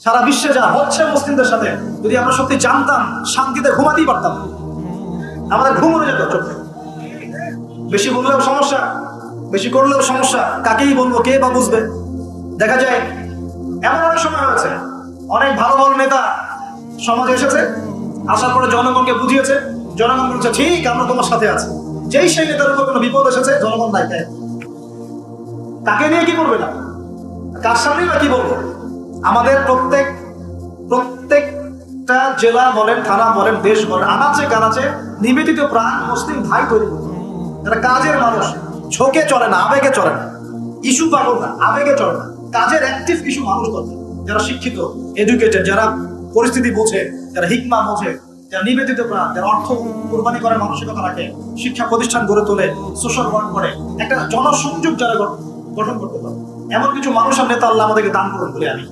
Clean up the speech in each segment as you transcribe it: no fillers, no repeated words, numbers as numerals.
সারা বিশ্বে যা হচ্ছে মুসলিমদের সাথে যদি আমরা সত্যি জানতাম, শান্তিতে ঘুমাতেই পারতাম। আমাদের ঘুম উড়ে যেত চোখে। বেশি বললেও সমস্যা, বেশি করলেও সমস্যা, কাকেই বলবো, কে বা বুঝবে। দেখা যায় এমন অনেক সময় হয়েছে, অনেক ভালো ভালো নেতা সমাজে এসেছে, আসার পরে জনগণকে বুঝিয়েছে, জনগণ বলছে ঠিক আমরা তোমার সাথে আছি। যেই সেই নেতার উপর কোনো বিপদ এসেছে, জনগণ দায়িত্ব নেয়। তাকে নিয়ে কি করবে না, কার সামনেই বা কি বলবো? আমাদের প্রত্যেকটা জেলা বলেন, থানা বলেন, দেশ বলেন, আনাচে কানাচে নিবেদিত প্রাণ মুসলিম ভাই তৈরি করবে, যারা কাজের মানুষ, ঝোঁকে চলে না, আবেগে চলে না, ইস্যু পাগল না, আবেগে চলে না, কাজের অ্যাক্টিভ ইস্যু মানুষ করছে, যারা শিক্ষিত, এডুকেটেড, যারা পরিস্থিতি বোঝে, যারা হিকমা বোঝে, যারা নিবেদিত প্রাণ, যারা অর্থ কোরবানি করার মানসিকতা রাখে, শিক্ষা প্রতিষ্ঠান গড়ে তোলে, সোশ্যাল ওয়ার্ক করে, একটা জনসংযোগ যারা গঠন করতে পারে, এমন কিছু মানুষ আর নেতা আল্লাহ আমাদেরকে দান করুন বলে আমি।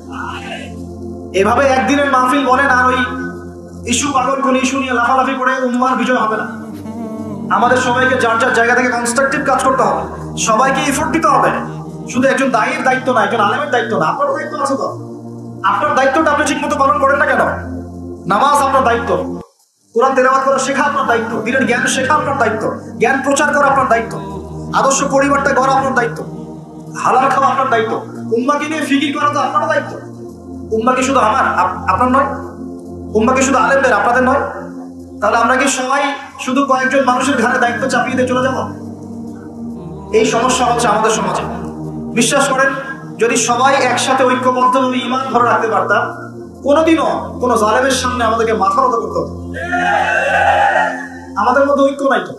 এভাবে একদিনের মাহফিল বলেন আর ওই ইস্যু পাগল কোন ইস্যু নিয়ে লাফালাফি করে উম্মার বিজয় হবে না। আমাদের সবাইকে যার যার জায়গা থেকে কনস্ট্রাকটিভ কাজ করতে হবে, সবাইকে এফোর্ট দিতে হবে। শুধু একজন দায়ীর দায়িত্ব না, একজন আলেমের দায়িত্ব না, আপনার দায়িত্ব আছে তো। আপনার দায়িত্বটা আপনি ঠিক মতো পালন করেন না কেন? নামাজ আপনার দায়িত্ব, কোরআন তেলাওয়াত করা শেখা আপনার দায়িত্ব, দিনের জ্ঞান শেখা আপনার দায়িত্ব, জ্ঞান প্রচার করা আপনার দায়িত্ব, আদর্শ পরিবারটা গড়া আপনার দায়িত্ব, হালাল খাওয়া আপনার দায়িত্ব, উম্মাকে নিয়ে ফিকির করা তো আপনার দায়িত্ব। উম্মা কি শুধু আমার, আপনার নয়? উম্মা কি শুধু আলেমদের, আপনাদের নয়? তাহলে আমরা কি সবাই শুধু কয়েকজন মানুষের ঘাড়ে দায়িত্ব চাপিয়ে দিয়ে চলে যাব? এই সমস্যা হচ্ছে আমাদের সমাজে। বিশ্বাস করেন, যদি সবাই একসাথে ঐক্যবদ্ধভাবে ঈমান ধরে রাখতে পারতাম, কোনোদিনও কোনো জালেমের সামনে আমাদেরকে মাথা নত করতে হতো। আমাদের মধ্যে ঐক্য নাই তো,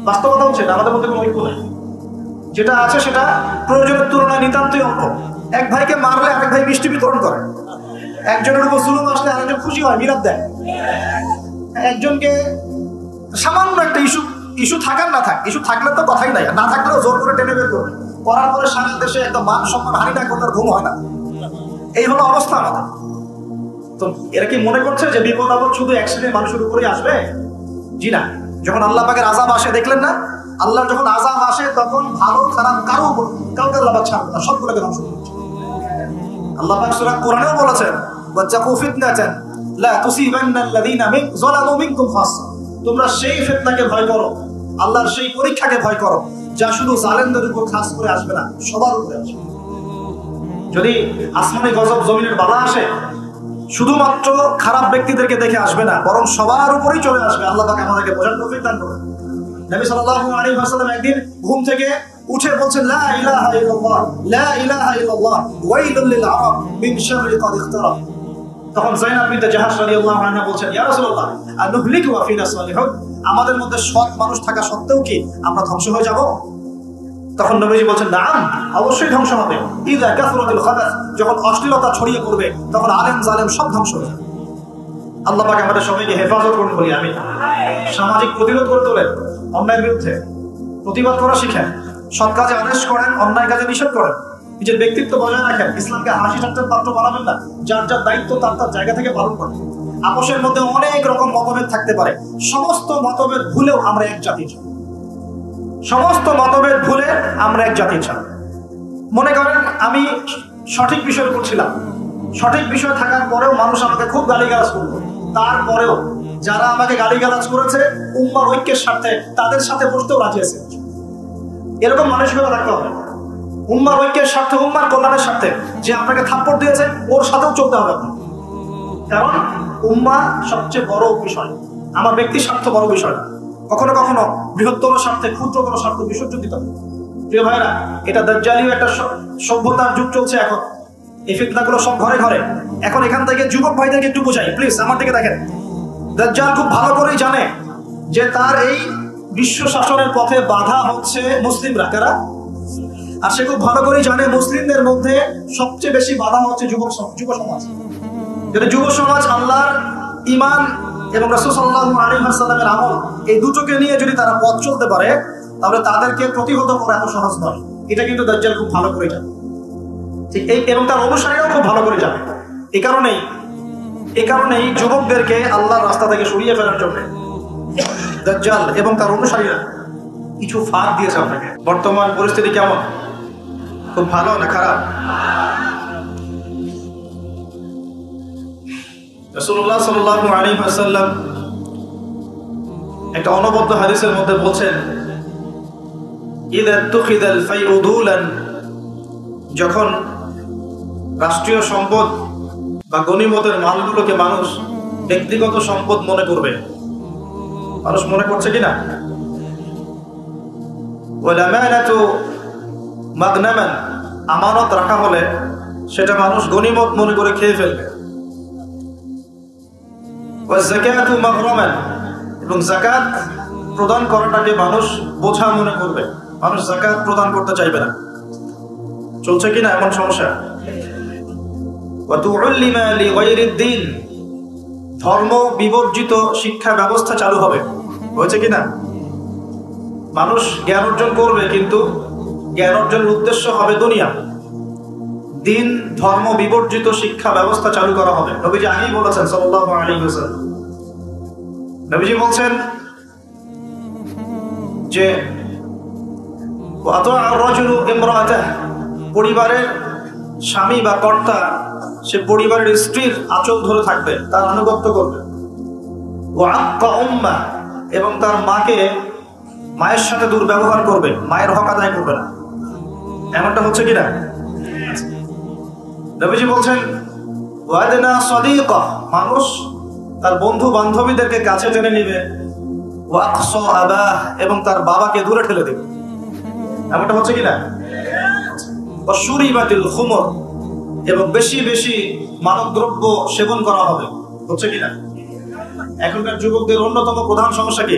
বাস্তবতা হচ্ছে না, আমাদের মধ্যে কোনো ঐক্য নাই। যেটা আছে সেটা প্রয়োজনের তুলনায় নিতান্তই অল্প। এক ভাইকে মারলে আরেক ভাই মিষ্টি বিতরণ করে, একজনের উপর জুলুম আসলে আরেকজন খুশি হয়, মিলাদ দেয়। একজনকে সামান্য একটা ইস্যু থাকার না থাক, ইস্যু থাকলে তো কথাই নাই, না থাকলেও জোর করে টেনে বের করবে, করার পরে সারা দেশে একটা মান সম্মান হানি না করলে ঘুম হয় না। এই হলো অবস্থা আমাদের। তো এরা কি মনে করছে যে বিপদ আপদ শুধু এক শ্রেণীর মানুষের উপরেই আসবে? জি না। যখন আল্লাহ পাকের আযাব আসে, দেখলেন না, আল্লাহর যখন আযাব আসে তখন ভালো খারাপ কাউকে আল্লাহ পাক ছাড়বে না, সবগুলোকে ধ্বংস করবে। আল্লাহ পাক সূরা কোরআনেও বলেছেন, ওয়াত্তাকু ফিতনাতান লা তুসিবান্নাল্লাযীনা যালামু মিনকুম খাসসা। তোমরা সেই ফিতনাকে ভয় করো, আল্লাহর সেই পরীক্ষাকে ভয় করো, যা শুধু জালেমদের উপর খাস করে আসবে না, সবার উপরে আসবে। যদি আসমানে গজব, জমিনের বালা আসে, শুধুমাত্র খারাপ ব্যক্তিদেরকে দেখে আসবে না, বরং সবার উপরেই চলে আসবে। আল্লাহ পাক আমাদেরকে বোঝার তৌফিক দান করুন। নবী সাল্লাল্লাহু আলাইহি ওয়াসাল্লাম একদিন ঘুম থেকে উঠে বলছেন, লা ইলাহা ইল্লাল্লাহ, লা ইলাহা ইল্লাল্লাহ, ওয়াইলুল লিল আরাব মিন শাররি ক্বাদ ইখতারাব। তখন যায়েনাব বিনতে জাহাশ রাদিয়াল্লাহু আনহা বলছেন, ইয়া রাসূলুল্লাহ, আনুহলিকু ওয়া ফিনা সালিহুন। আমাদের মধ্যে সৎ মানুষ থাকা সত্ত্বেও কি আমরা ধ্বংস হয়ে যাব? তখন নবীজি বলছেন, নাম, অবশ্যই ধ্বংস হবে। ইযা কাসরাতুল খাবাস, যখন অশ্লীলতা ছড়িয়ে পড়বে তখন আলেম জালেম সব ধ্বংস হবে। আল্লাহ পাক আমাদের সবাইকে হেফাজত করুন বলি আমি। সামাজিক প্রতিরোধ করে তোলেন, অন্যায়ের বিরুদ্ধে প্রতিবাদ করা শিখেন, সৎ কাজে আদেশ করেন, অন্যায় কাজে নিষেধ করেন, নিজের ব্যক্তিত্ব বজায় রাখেন, ইসলামকে হাসি ঠাট্টার পাত্র বানাবেন না, যার যার দায়িত্ব তার তার জায়গা থেকে পালন করেন। আপোষের মধ্যে অনেক রকম মতভেদ থাকতে পারে, সমস্ত মতভেদ ভুলেও আমরা এক জাতি, সমস্ত মতভেদ ভুলে আমরা এক জাতি ছাড়া। মনে করেন আমি সঠিক বিষয় করছিলাম, সঠিক বিষয় থাকার পরেও মানুষ আমাকে খুব গালিগালাজ করলো, তারপরেও যারা আমাকে গালিগালাজ করেছে উম্মার ঐক্যের স্বার্থে তাদের সাথে বসতেও রাজি আছে। এরকম মানসিকতা রাখতে হবে, উম্মার ঐক্যের স্বার্থে, উম্মার কল্যাণের স্বার্থে। যে আপনাকে থাপ্পড় দিয়েছে ওর সাথেও চলতে হবে, কারণ উম্মা সবচেয়ে বড় বিষয়, আমার ব্যক্তির স্বার্থ বড় বিষয় না। কখনো কখনো বৃহত্তর স্বার্থে ক্ষুদ্র কোনো স্বার্থ বিসর্জন দিতে হবে। প্রিয় ভাইরা, এটা দাজ্জালীয় একটা সভ্যতার যুগ চলছে এখন, এই ফিতনাগুলো সব ঘরে ঘরে। এখন এখান থেকে যুবক ভাইদেরকে একটু বোঝাই, প্লিজ আমার দিকে দেখেন। দাজ্জাল খুব ভালো করেই জানে যে তার এই বিশ্ব শাসনের পথে বাধা হচ্ছে মুসলিমরা, কারা? আর সে খুব ভালো করেই জানে মুসলিমদের মধ্যে সবচেয়ে বেশি বাধা হচ্ছে যুব সমাজ। যদি যুব সমাজ আল্লাহর ঈমান এবং রাসূল সাল্লাল্লাহু আলাইহি ওয়াসাল্লামের আমল, এই দুটোকে নিয়ে যদি তারা পথ চলতে পারে, তাহলে তাদেরকে প্রতিহত করা এত সহজ নয়। এটা কিন্তু দাজ্জাল খুব ভালো করে জানে, ঠিক এই, এবং তার অনুসারীরাও খুব ভালো করে জানে। এই কারণেই যুবকদেরকে আল্লাহর রাস্তা থেকে সরিয়ে ফেলার জন্য দাজ্জাল এবং তার অনুসারীরা কিছু ফাঁদ দিয়েছে আপনাকে। বর্তমান পরিস্থিতি কেমন? খুব ভালো না খারাপ? রাসূলুল্লাহ সাল্লাল্লাহু আলাইহি ওয়াসাল্লাম একটা অনবদ্য হাদিসের মধ্যে বলছেন, ইযা তুখিদাল ফাইউ দুলান, যখন রাষ্ট্রীয় সম্পদ বা গনিমতের মালগুলোকে মানুষ ব্যক্তিগত সম্পদ মনে করবে, মানুষ মনে করছে কিনা, ওয়াল আমানাতু মাগনামান, আমানত রাখা হলে সেটা মানুষ গনিমত মনে করে খেয়ে ফেলবে, ওয়াজ যাকাতু মাগরামান, এবং যাকাত প্রদান করাটাকে মানুষ বোঝা মনে করবে, মানুষ যাকাত প্রদান করতে চাইবে না। চলছে কিনা এমন সমস্যা? ওয়া তুউল্লিমা লিগাইরিদ দ্বীন, ধর্ম বিবর্জিত শিক্ষা ব্যবস্থা চালু হবে, হয়েছে কিনা? মানুষ জ্ঞান অর্জন করবে কিন্তু জ্ঞান অর্জনের উদ্দেশ্য হবে দুনিয়া, দিন ধর্ম বিবর্জিত শিক্ষা ব্যবস্থা চালু করা হবে। নবীজি আগেই বলেছেন সাল্লাল্লাহু আলাইহি ওয়াসাল্লাম, নবীজি বলছেন যে পরিবারের স্বামী বা কর্তা সে পরিবারের স্ত্রীর আঁচল ধরে থাকবে, তার আনুগত্য করবে, এবং তার মায়ের সাথে দুর্ব্যবহার করবে, মায়ের হক আদায় করবে না। এমনটা হচ্ছে কিনা? নবীজি বলছেন মানুষ তার বন্ধু বান্ধবীদেরকে কাছে টেনে নিবে, এবং তার বাবাকে দূরে ঠেলে দেবে। এমনটা হচ্ছে কিনা? এবং বেশি বেশি মাদকদ্রব্য সেবন করা হবে, হচ্ছে কিনা? এখনকার যুবকদের অন্যতম প্রধান সমস্যা কি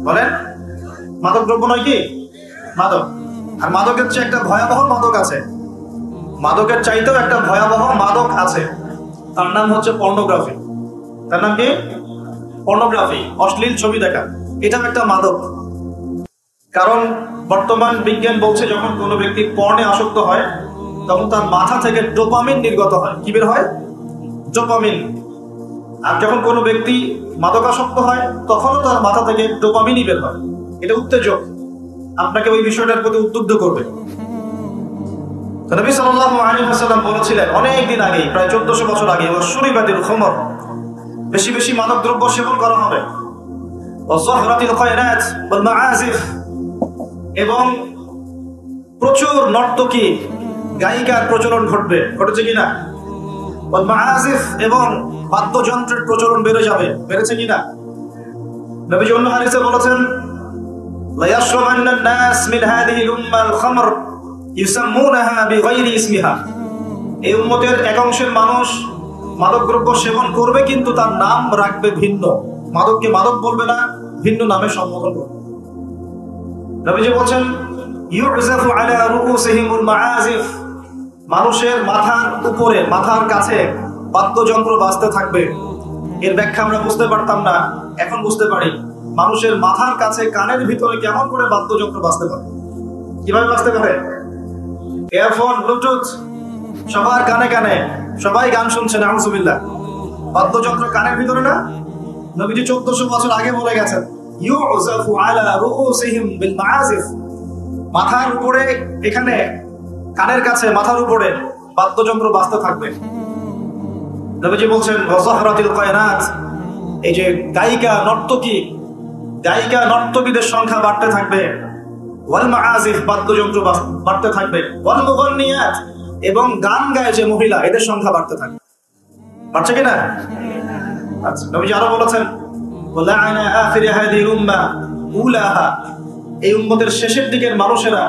বলেন? মাদকদ্রব্য নয় কি? মাদক। আর মাদকের চেয়ে একটা ভয়াবহ মাদক আছে, মাদকের চাইতেও একটা ভয়াবহ মাদক আছে, তার নাম হচ্ছে পর্নোগ্রাফি। তার নাম কি? পর্নোগ্রাফি, অশ্লীল ছবি দেখা। এটাও একটা মাদক। কারণ বর্তমান বিজ্ঞান বলছে যখন কোনো ব্যক্তি পর্নে আসক্ত হয় তখন তার মাথা থেকে ডোপামিন নির্গত হয়। কি বের হয়? ডোপামিন। আর যখন কোনো ব্যক্তি মাদকাসক্ত হয় তখনও তার মাথা থেকে ডোপামিনই বের হয়। এটা উত্তেজক, আপনাকে ওই বিষয়টার প্রতি উদ্বুদ্ধ করবে। নবী সাল্লাল্লাহু আলাইহি ওয়াসাল্লাম বলেছিলেন অনেক দিন আগে, প্রায় 1400 বছর আগে, ওয়াশুরিবাতিল খুমর, বেশি বেশি মাদক দ্রব্য সেবন করা হবে, ওয়াযহরাতিল খায়রাত ওয়াল মাআজিফ, এবং প্রচুর নর্তকী গায়িকার প্রচলন ঘটবে, ঘটেছে কিনা? ওয়াল মাআজিফ, এবং বাদ্যযন্ত্রের প্রচলন বেড়ে যাবে, বেড়েছে কিনা? নবী অন্য হাদিসে বলেছেন লা ইয়াশরাবান্না নাস মিন হাযিহিল উম্মাল খামর ইউসাম্মুনাহা বিগাইরি ইসমিহা, এই উম্মতের এক অংশের মানুষ মাদকদ্রব্য সেবন করবে কিন্তু তার নাম রাখবে ভিন্ন, মাদককে মাদক বলবে না, ভিন্ন নামে সম্বোধন করবে। নবীজি বলেন ইউযাফু আলা রুউসিহিমুল মাআজিফ, মানুষের মাথার উপরে, মাথার কাছে বাদ্যযন্ত্র বাজতে থাকবে। এর ব্যাখ্যা আমরা বুঝতে পারতাম না, এখন বুঝতে পারি। মানুষের মাথার কাছে কানের ভিতরে কেমন করে বাদ্যযন্ত্র বাজতে পারে, কিভাবে বাজতে পারে? ইয়ারফোন, ব্লুটুথ, সবার কানে কানে, সবাই গান শুনছে, নাউযুবিল্লাহ। বাদ্যযন্ত্র কানের ভিতরে না? নবীজি 1400 বছর আগে বলে গেছেন ইউযাফু আলা রুউসিহিম বিল মাআজিফ, মাথার উপরে, এখানে কানের কাছে মাথার উপরে বাদ্যযন্ত্র বাজতে থাকবে। নবীজি বলছেন ওয়াযহরাতিল খায়রাত, এই যে গায়িকা নর্তকী, গায়িকা নর্তকীদের সংখ্যা বাড়তে থাকবে, ওয়াল মাআজিফ, বাদ্যযন্ত্র বাড়তে থাকবে, ওয়াল মুগান্নিয়াত, এবং গান গায় যে মহিলা, এদের সংখ্যা বাড়তে থাকবে। বাড়ছে কিনা? আচ্ছা, নবীজি আরো বলেছেন ওয়ালা'আনা আখির হাযিহিল উম্মাহ উলাহা, এই উম্মতের শেষের দিকের মানুষেরা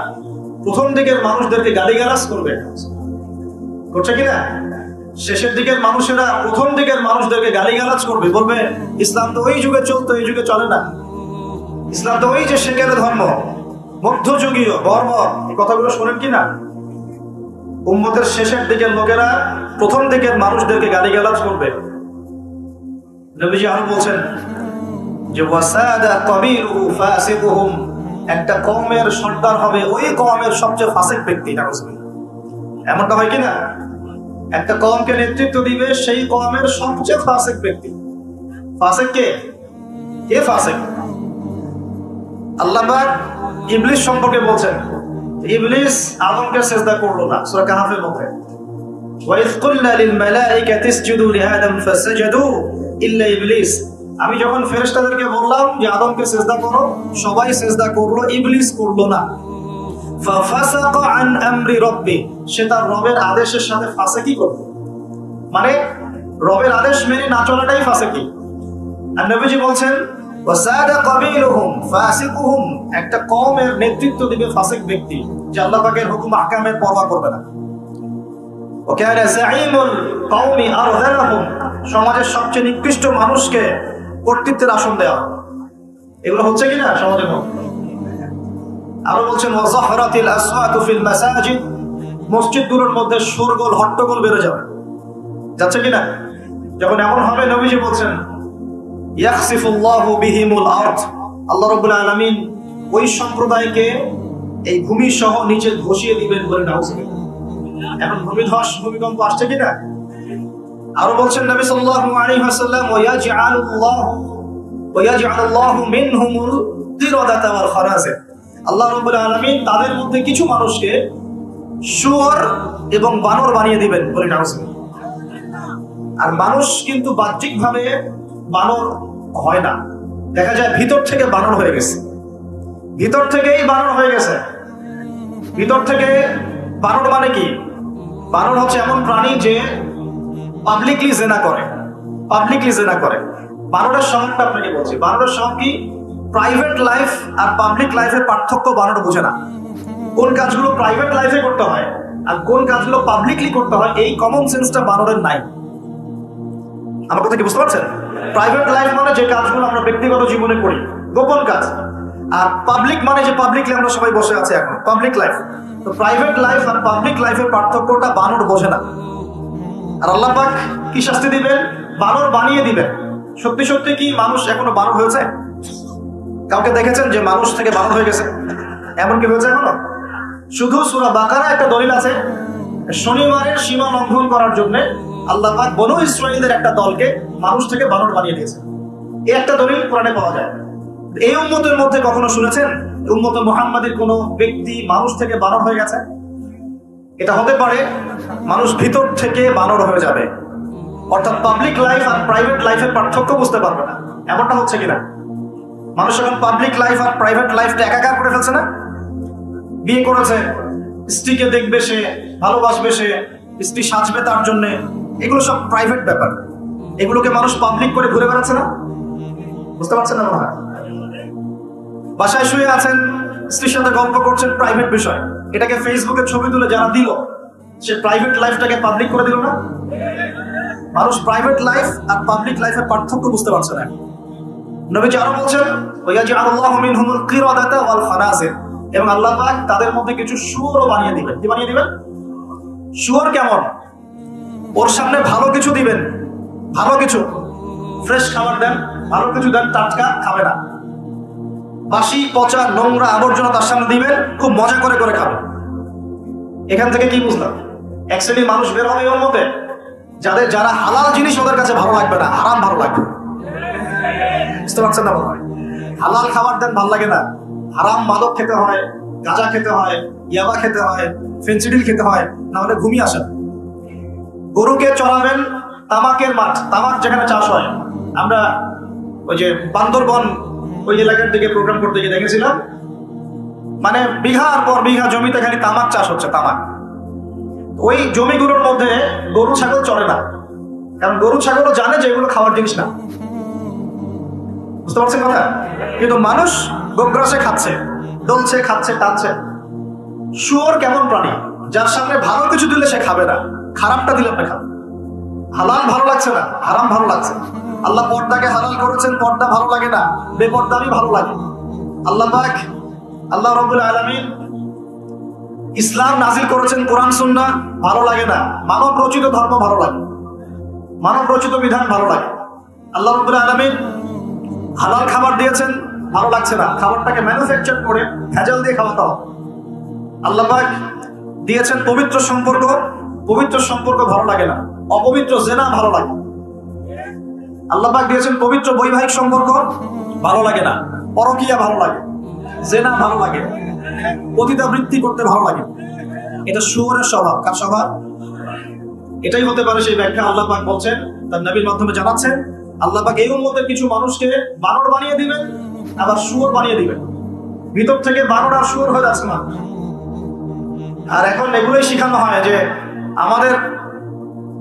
প্রথম দিকের মানুষদেরকে গালিগালাজ করবে, করছে কিনা? শেষের দিকের মানুষেরা প্রথম দিকের মানুষদেরকে গালিগালাজ করবে, বলবে ইসলাম তো ওই যুগে চলতো, এই যুগে চলে না, ইসলাম তো ওই যে সেকেলে ধর্ম, মধ্যযুগীয় বর্বর। এই কথাগুলো শোনেন কিনা? উম্মতের শেষের দিকের লোকেরা প্রথম দিকের মানুষদেরকে গালিগালাজ করবে। নবীজি আরো বলছেন যে ওয়াসাদা কাবীরুহু ফাসিকুহুম, একটা কওমের সর্দার হবে ওই কওমের সবচেয়ে ফাসিক ব্যক্তি। এমনটা হয় কিনা? একটা কওমকে নেতৃত্ব দিবে সেই কওমের সবচেয়ে ফাসিক ব্যক্তি। ফাসিক কে? কে ফাসিক? আল্লাহ পাক ইবলিস সম্পর্কে বলছেন, ইবলিস আদমকে সিজদা করলো না, সূরা কাহফের মধ্যে। ওয়াইয কুলনা লিল মালাইকাতি ইসজুদু লিআদম ফাসাজাদু ইল্লা ইবলিস, আমি যখন ফেরেশতাদেরকে বললাম যে আদমকে সিজদা করো, সবাই সিজদা করলো, ইবলিস করলো না। ফাফাসাকা আন আমরি রাব্বি, সে তার রবের আদেশের সাথে ফাসিকি করলো, মানে রবের আদেশ মেনে না চলাটাই ফাসিকি। আর নবীজি বলছেন ওয়াসাদা কাবিলুহুম ফাসিকুহুম, একটা কওমের নেতৃত্ব দিবে ফাসিক ব্যক্তি, যে আল্লাহ পাকের হুকুম আহকামের পরোয়া করবে না। ওয়াকানা যাঈমুল কওমি আরযালাহুম, সমাজের সবচেয়ে নিকৃষ্ট মানুষকে কর্তৃত্বের আসন দেওয়া। এগুলো হচ্ছে কিনা সমাজের মধ্যে? আরো বলছেন ওয়াযাহরাতিল আসওয়াতু ফিল মাসাজিদ, মসজিদগুলোর মধ্যে শোরগোল হট্টগোল বেড়ে যাবে, যাচ্ছে কিনা? যখন এমন হবে নবীজি বলছেন ইয়াখসিফুল্লাহু বিহিমুল আরদ, আল্লাহ রাব্বুল আলামিন ওই সম্প্রদায়কে এই ভূমি সহ নিচে ধসিয়ে দিবেন বলে নাউজুবিল্লাহ। এখন ভূমিকম্প আসছে কিনা? আরো বলছেন নবী সাল্লাল্লাহু আলাইহি ওয়াসাল্লাম ওয়ায়াজআলুল্লাহু মিনহুমুল কিরাদাতা ওয়াল খানাজির, আল্লাহ রাব্বুল আলামিন তাদের মধ্যে কিছু মানুষকে শুয়োর এবং বানর বানিয়ে দিবেন বলে নাউজুবিল্লাহ। আর মানুষ কিন্তু বাহ্যিকভাবে বানর হয় না, দেখা যায় ভিতর থেকে বানর হয়ে গেছে, ভিতর থেকেই বানর হয়ে গেছে। ভিতর থেকে বানর মানে কি? বানর হচ্ছে এমন প্রাণী যে পাবলিকলি জেনা করে, পাবলিকলি জেনা করে। বানরের সঙ্গটা আপনাকে বলছি, বানরের সঙ্গ কি? প্রাইভেট লাইফ আর পাবলিক লাইফের পার্থক্য বানর বুঝে না। কোন কাজগুলো প্রাইভেট লাইফে করতে হয় আর কোন কাজগুলো পাবলিকলি করতে হয়, এই কমন সেন্সটা বানরের নাই। আমার কথা কি বুঝতে পারছেন? প্রাইভেট লাইফ মানে যে কাজগুলো আমরা ব্যক্তিগত জীবনে করি, গোপন কাজ, আর পাবলিক মানে যে পাবলিকলি আমরা সবাই বসে আছি এখন, পাবলিক লাইফ। তো প্রাইভেট লাইফ আর পাবলিক লাইফের পার্থক্যটা বানর বোঝে না। আর আল্লাহ পাক কি শাস্তি দিবেন? বানর বানিয়ে দিবেন। সত্যি সত্যি কি মানুষ এখনো বানর হয়েছে? কাউকে দেখেছেন যে মানুষ থেকে বানর হয়ে গেছে? এমন কি হয়েছে এখনো? শুধু সূরা বাকারা একটা দলিল আছে, শনিবারের সীমা লঙ্ঘন করার জন্য আল্লাহ পাক বনু ইসরাঈলের একটা দলকে মানুষ থেকে বানর বানিয়ে দিয়েছে। এই একটা দলিল কোরআনে পাওয়া যায়। এই উম্মতের মধ্যে কখনো শুনেছেন উম্মত মুহাম্মাদের কোন ব্যক্তি মানুষ থেকে বানর হয়ে গেছে? এটা হতে পারে মানুষ ভিতর থেকে বানর হয়ে যাবে, অর্থাৎ পাবলিক লাইফ আর প্রাইভেট লাইফের পার্থক্য বুঝতে পারবে না। এমনটা হচ্ছে কিনা? মানুষ এখন পাবলিক লাইফ আর প্রাইভেট লাইফটা একাকার করে ফেলছে না? বিয়ে করেছে, স্ত্রীকে দেখবে সে, ভালোবাসবে সে, স্ত্রী সাজবে তার জন্য, এগুলো সব প্রাইভেট ব্যাপার। এগুলোকে মানুষ পাবলিক করে ঘুরে বেড়াচ্ছে না? বুঝতে পারছেন না? মনে হয় বাসায় শুয়ে আছেন, স্ত্রীর সাথে গল্প করছেন, প্রাইভেট বিষয়। এটাকে ফেসবুকে ছবি তুলে যারা দিল, সে প্রাইভেট লাইফটাকে পাবলিক করে দিল না? মানুষ প্রাইভেট লাইফ আর পাবলিক লাইফের পার্থক্য বুঝতে পারছে না। নবীজি আরো বলছেন ওয়ায়াজআলুল্লাহু মিনহুমুল কিরাদাতা ওয়াল খানাজির, এবং আল্লাহ পাক তাদের মধ্যে কিছু শুয়োরও বানিয়ে দিবেন। কি বানিয়ে দিবেন? শুয়োর কেমন? ওর সামনে ভালো কিছু দিবেন, ভালো কিছু, ফ্রেশ খাবার দেন, ভালো কিছু দেন, টাটকা খাবে না। বাসি পচা নোংরা আবর্জনা তার সামনে দিবেন, খুব মজা করে করে খাবে। এখান থেকে কি বুঝলাম? এক শ্রেণীর মানুষ বের হবে ওর মধ্যে, যারা হালাল জিনিস ওদের কাছে ভালো লাগবে না, হারাম ভালো লাগবে। বুঝতে পারছেন না? হালাল খাবার দেন, ভালো লাগে না। হারাম মাদক খেতে হয়, গাঁজা খেতে হয়, ইয়াবা খেতে হয়, ফেন্সিডিল খেতে হয়, না হলে ঘুমিয়ে আসেন। গরুকে চড়াবেন তামাকের মাঠ, তামাক যেখানে চাষ হয়। আমরা ওই যে বান্দরবন ওই এলাকার দিকে প্রোগ্রাম করতে গিয়ে দেখেছিলাম, মানে বিঘার পর বিঘা জমিতে খালি তামাক চাষ হচ্ছে, তামাক। ওই জমিগুলোর মধ্যে গরু ছাগল চলে না, কারণ গরু ছাগলও জানে যে এগুলো খাওয়ার জিনিস না। বুঝতে পারছেন কথা? কিন্তু মানুষ গোগ্রাসে খাচ্ছে, ডলছে, খাচ্ছে, টানছে। শুয়োর কেমন প্রাণী? যার সামনে ভালো কিছু দিলে সে খাবে না, খারাপটা দিলে আপনি খাবে। হালাল ভালো লাগছে না, হারাম ভালো লাগছে। আল্লাহ পর্দাকে হালাল করেছেন, পর্দা ভালো লাগে না, বেপর্দামি ভালো লাগে। আল্লাহ পাক, আল্লাহ রাব্বুল আলামিন ইসলাম নাজিল করেছেন, কোরআন সুন্নাহ ভালো লাগে না, মানব রচিত ধর্ম ভালো লাগে, মানব রচিত বিধান ভালো লাগে। আল্লাহ রাব্বুল আলামিন হালাল খাবার দিয়েছেন, ভালো লাগছে না, খাবারটাকে ম্যানুফ্যাকচার করে ভেজাল দিয়ে খাওয়াতে হবে। আল্লাহ পাক দিয়েছেন পবিত্র সম্পর্ক, পবিত্র সম্পর্ক ভালো লাগে না, অপবিত্র জেনা ভালো লাগে। আল্লাহ পাক দিয়েছেন পবিত্র বৈবাহিক সম্পর্ক, ভালো লাগে না, পরকীয়া ভালো লাগে, জেনা ভালো লাগে, পতিতাবৃত্তি করতে ভালো লাগে। এটা শুয়োরের স্বভাব। কার স্বভাব? এটাই হতে পারে সেই ব্যাখ্যা। আল্লাহ পাক বলছেন, তার নবীর মাধ্যমে জানাচ্ছেন, আল্লাহ পাক এই উম্মতের কিছু মানুষকে বানর বানিয়ে দিবেন, আবার শুয়োর বানিয়ে দিবেন। ভিতর থেকে বানর আর শুয়োর হয়ে যাচ্ছে না। আর এখন এগুলোই শেখানো হয় যে আমাদের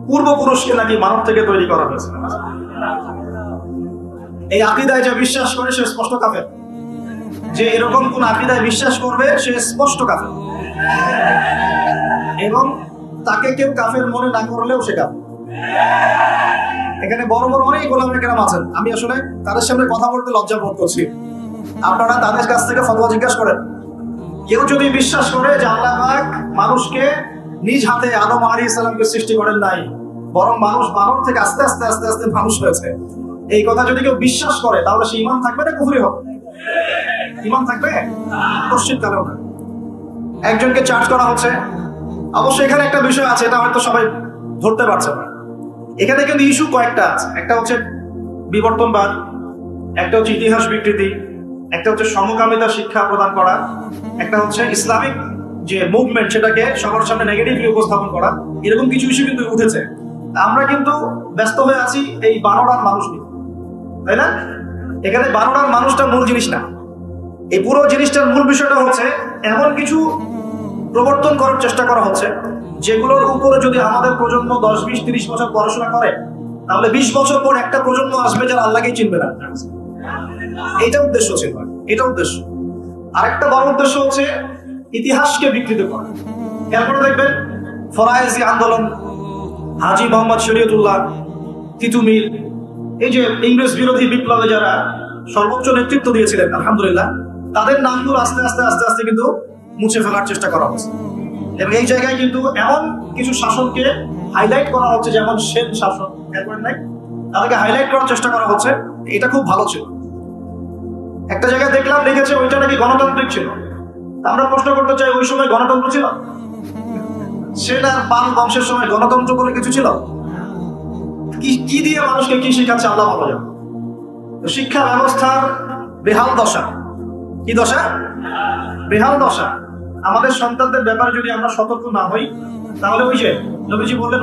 পূর্বপুরুষকে নাকি মানব থেকে তৈরি করা হয়েছে। এই আকীদায় যে বিশ্বাস করে সে স্পষ্ট কাফের। যে এরকম কোন আকীদায় বিশ্বাস করবে সে স্পষ্ট কাফের, এবং তাকে কেউ কাফের মনে না করলেও সে কাফের। এখানে বড় বড় অনেক গোলামে কেরাম আছেন, আমি আসলে তাদের সামনে কথা বলতে লজ্জা বোধ করছি। আপনারা তাদের কাছ থেকে ফতোয়া জিজ্ঞাসা করেন। কেউ যদি বিশ্বাস করে যে আল্লাহ পাক মানুষকে নিজ হাতে আদম আলাইহিস সালামকে সৃষ্টি করেন নাই, বরং মানুষ বানর থেকে আস্তে আস্তে আস্তে আস্তে মানুষ হয়েছে, এই কথা যদি কেউ বিশ্বাস করে তাহলে সে ঈমান থাকবে না কুফরি হবে? ঈমান থাকবে? নিশ্চিত কালেও না। একজনকে চার্জ করা হচ্ছে। অবশ্যই এখানে একটা বিষয় আছে, এটা হয়তো সবাই ধরতে পারছে না। এখানে কিন্তু ইস্যু কয়েকটা আছে। একটা হচ্ছে বিবর্তনবাদ, একটা হচ্ছে ইতিহাস বিকৃতি, একটা হচ্ছে সমকামিতা শিক্ষা প্রদান করা, একটা হচ্ছে ইসলামিক যে মুভমেন্ট সেটাকে সবার সামনে নেগেটিভলি উপস্থাপন করা। এরকম কিছু ইস্যু কিন্তু উঠেছে। আমরা কিন্তু ব্যস্ত হয়ে আছি এই বানরার মানুষ নিয়ে, তাই না? এখানে বানরার মানুষটা মূল জিনিস না। এই পুরো জিনিসটার মূল বিষয়টা হচ্ছে এমন কিছু প্রবর্তন করার চেষ্টা করা হচ্ছে যেগুলোর উপরে যদি আমাদের প্রজন্ম 10, 20, 30 বছর পড়াশোনা করে, তাহলে 20 বছর পর একটা প্রজন্ম আসবে যারা আল্লাহকেই চিনবে না। এটা উদ্দেশ্য ছিল, এটা উদ্দেশ্য। আরেকটা বড় উদ্দেশ্য হচ্ছে ইতিহাসকে বিকৃত করা। এরপরে দেখবেন ফরায়েজি আন্দোলন, হাজী মোহাম্মদ শরীয়তুল্লাহ, তিতুমির, এই যে ইংরেজ বিরোধী বিপ্লবে যারা সর্বোচ্চ নেতৃত্ব দিয়েছিলেন, আলহামদুলিল্লাহ, তাদের নামগুলো আস্তে আস্তে আস্তে আস্তে কিন্তু মুছে ফেলার চেষ্টা করা হচ্ছে। এবং এই জায়গায় কিন্তু এমন কিছু শাসনকে হাইলাইট করা হচ্ছে, যেমন সেন শাসন, নাই, তাদেরকে হাইলাইট করার চেষ্টা করা হচ্ছে। এটা খুব ভালো ছিল। একটা জায়গায় দেখলাম লিখেছে ওইটা নাকি গণতান্ত্রিক ছিল। আমরা প্রশ্ন করতে চাই, ওই সময় গণতন্ত্র ছিল? সেন আর পাল বংশের সময় গণতন্ত্র বলে কিছু ছিল? কি দিয়ে মানুষকে কি শিখাচ্ছে আল্লাহ ভালো জানে। শিক্ষা ব্যবস্থার বেহাল দশা। কি দশা? বেহাল দশা। আমাদের সন্তানদের ব্যাপারে যদি আমরা সতর্ক না হই, তাহলে ওই যে নবীজি বললেন,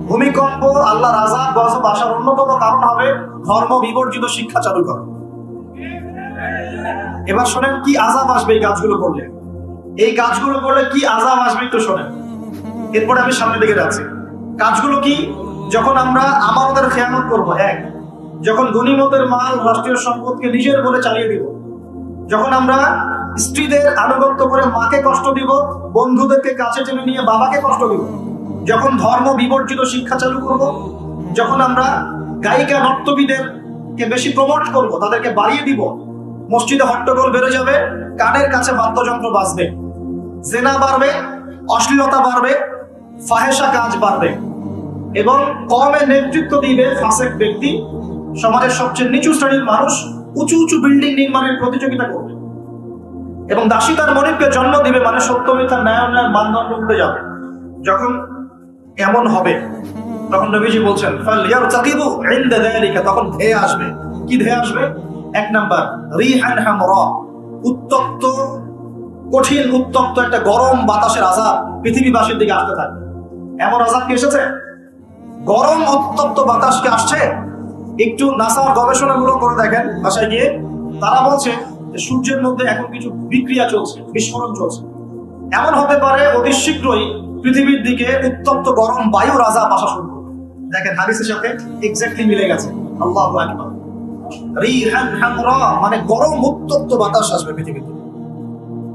ভূমিকম্প, আল্লাহর আযাব গজব আসার অন্যতম কারণ হবে ধর্ম বিবর্জিত শিক্ষা চালু করা। এবার শোনেন কি আযাব আসবে এই কাজগুলো করলে। এই কাজগুলো করলে কি আযাব আসবে একটু শোনেন, এরপরে আমি সামনে দিকে যাচ্ছি। কাজগুলো কি? যখন আমরা আমানতের খেয়ানত করব, এক, যখন গনিমতের মাল রাষ্ট্রীয় সম্পদকে নিজের বলে চালিয়ে দিব, যখন আমরা স্ত্রীদের আনুগত্য করে মাকে কষ্ট দিব, বন্ধুদেরকে কাছে টেনে নিয়ে বাবাকে কষ্ট দিব, যখন ধর্ম বিবর্জিত শিক্ষা চালু করব, যখন আমরা গায়িকা নর্তকীদেরকে বেশি প্রমোট করব, তাদেরকে বাড়িয়ে দিব, মসজিদে হট্টগোল বেড়ে যাবে, কানের কাছে বাদ্যযন্ত্র বাজবে, জেনা বাড়বে, অশ্লীলতা বাড়বে, ফাহেসা কাজ বাড়বে, এবং কমে নেতৃত্ব দিবে ফাসেক ব্যক্তি, সমাজের সবচেয়ে নিচু শ্রেণীর মানুষ উঁচু উঁচু বিল্ডিং নির্মাণের প্রতিযোগিতা করবে, এবং দাসী তার মনিবকে জন্ম দিবে, মানে সত্য মিথ্যা ন্যায় অন্যায়ের মানদণ্ড উঠে যাবে। যখন এমন হবে তখন নবীজি বলছেন ফালইয়ারতাকিবু ইনদা যালিকা, তখন ধেয়ে আসবে। কি ধেয়ে আসবে? এক নাম্বার, রিহান হামরা, উত্তপ্ত, কঠিন উত্তপ্ত একটা গরম বাতাসের আযাব পৃথিবীবাসীর দিকে আসতে থাকবে। এমন আযাব কি এসেছে? গরম উত্তপ্ত বাতাসকে আসছে। একটু নাসার গবেষণাগুলো করে দেখেন বাসায় গিয়ে, তারা বলছে যে সূর্যের মধ্যে এখন কিছু বিক্রিয়া চলছে, বিস্ফোরণ চলছে। এমন হতে পারে অতি শীঘ্রই পৃথিবীর দিকে উত্তপ্ত গরম বায়ুর আযাব আসা শুরু করবে। দেখেন হাদিসের সাথে এক্স্যাক্টলি মিলে গেছে। আল্লাহু আকবার। রিহান হামরা মানে গরম উত্তপ্ত বাতাস আসবে পৃথিবীতে।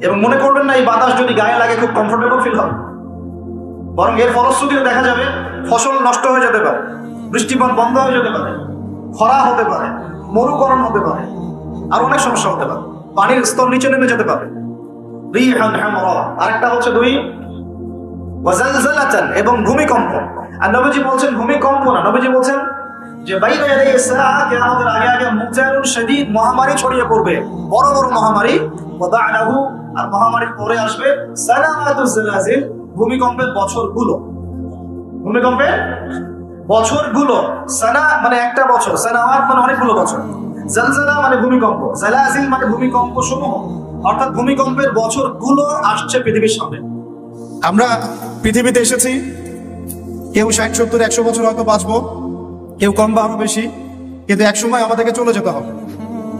এবং মনে করবেন না এই বাতাস যদি গায়ে লাগে খুব কমফোর্টেবল ফিল হবে, বরং এর ফলশ্রুতিতে দেখা যাবে ফসল নষ্ট হয়ে যেতে পারে, বৃষ্টিপাত বন্ধ হয়ে যেতে পারে, খরা হতে পারে, মরুকরণ হতে পারে, আর অনেক সমস্যা হতে পারে, পানির স্তর নিচে নেমে যেতে পারে। রিহান হামরা। আরেকটা হচ্ছে দুই, ওয়াজালজালাতান, এবং ভূমিকম্প। আর নবীজি বলছেন ভূমিকম্প না, নবীজি বলছেন যে বাইনা ইয়াদাইস সাআ, কিয়ামতের আগে আগে মুজারুন শাদীদ, মহামারী ছড়িয়ে পড়বে, বড় বড় মহামারী। ওয়াদানাহু, আর মহামারীর পরে আসবে সালামাতুজ জালাজিল, ভূমিকম্পের বছরগুলো। ভূমিকম্পের বছরগুলো, সানা মানে একটা বছর, সানাওয়াত মানে অনেকগুলো বছর, জালজালা মানে ভূমিকম্প, জালাজিল মানে ভূমিকম্প সমূহ, অর্থাৎ ভূমিকম্পের বছরগুলো আসছে পৃথিবীর সামনে। আমরা পৃথিবীতে এসেছি, কেউ 60, 70, 100 বছর হয়তো বাঁচবো, কেউ কম বা আরো বেশি, কিন্তু একসময় আমাদেরকে চলে যেতে হবে।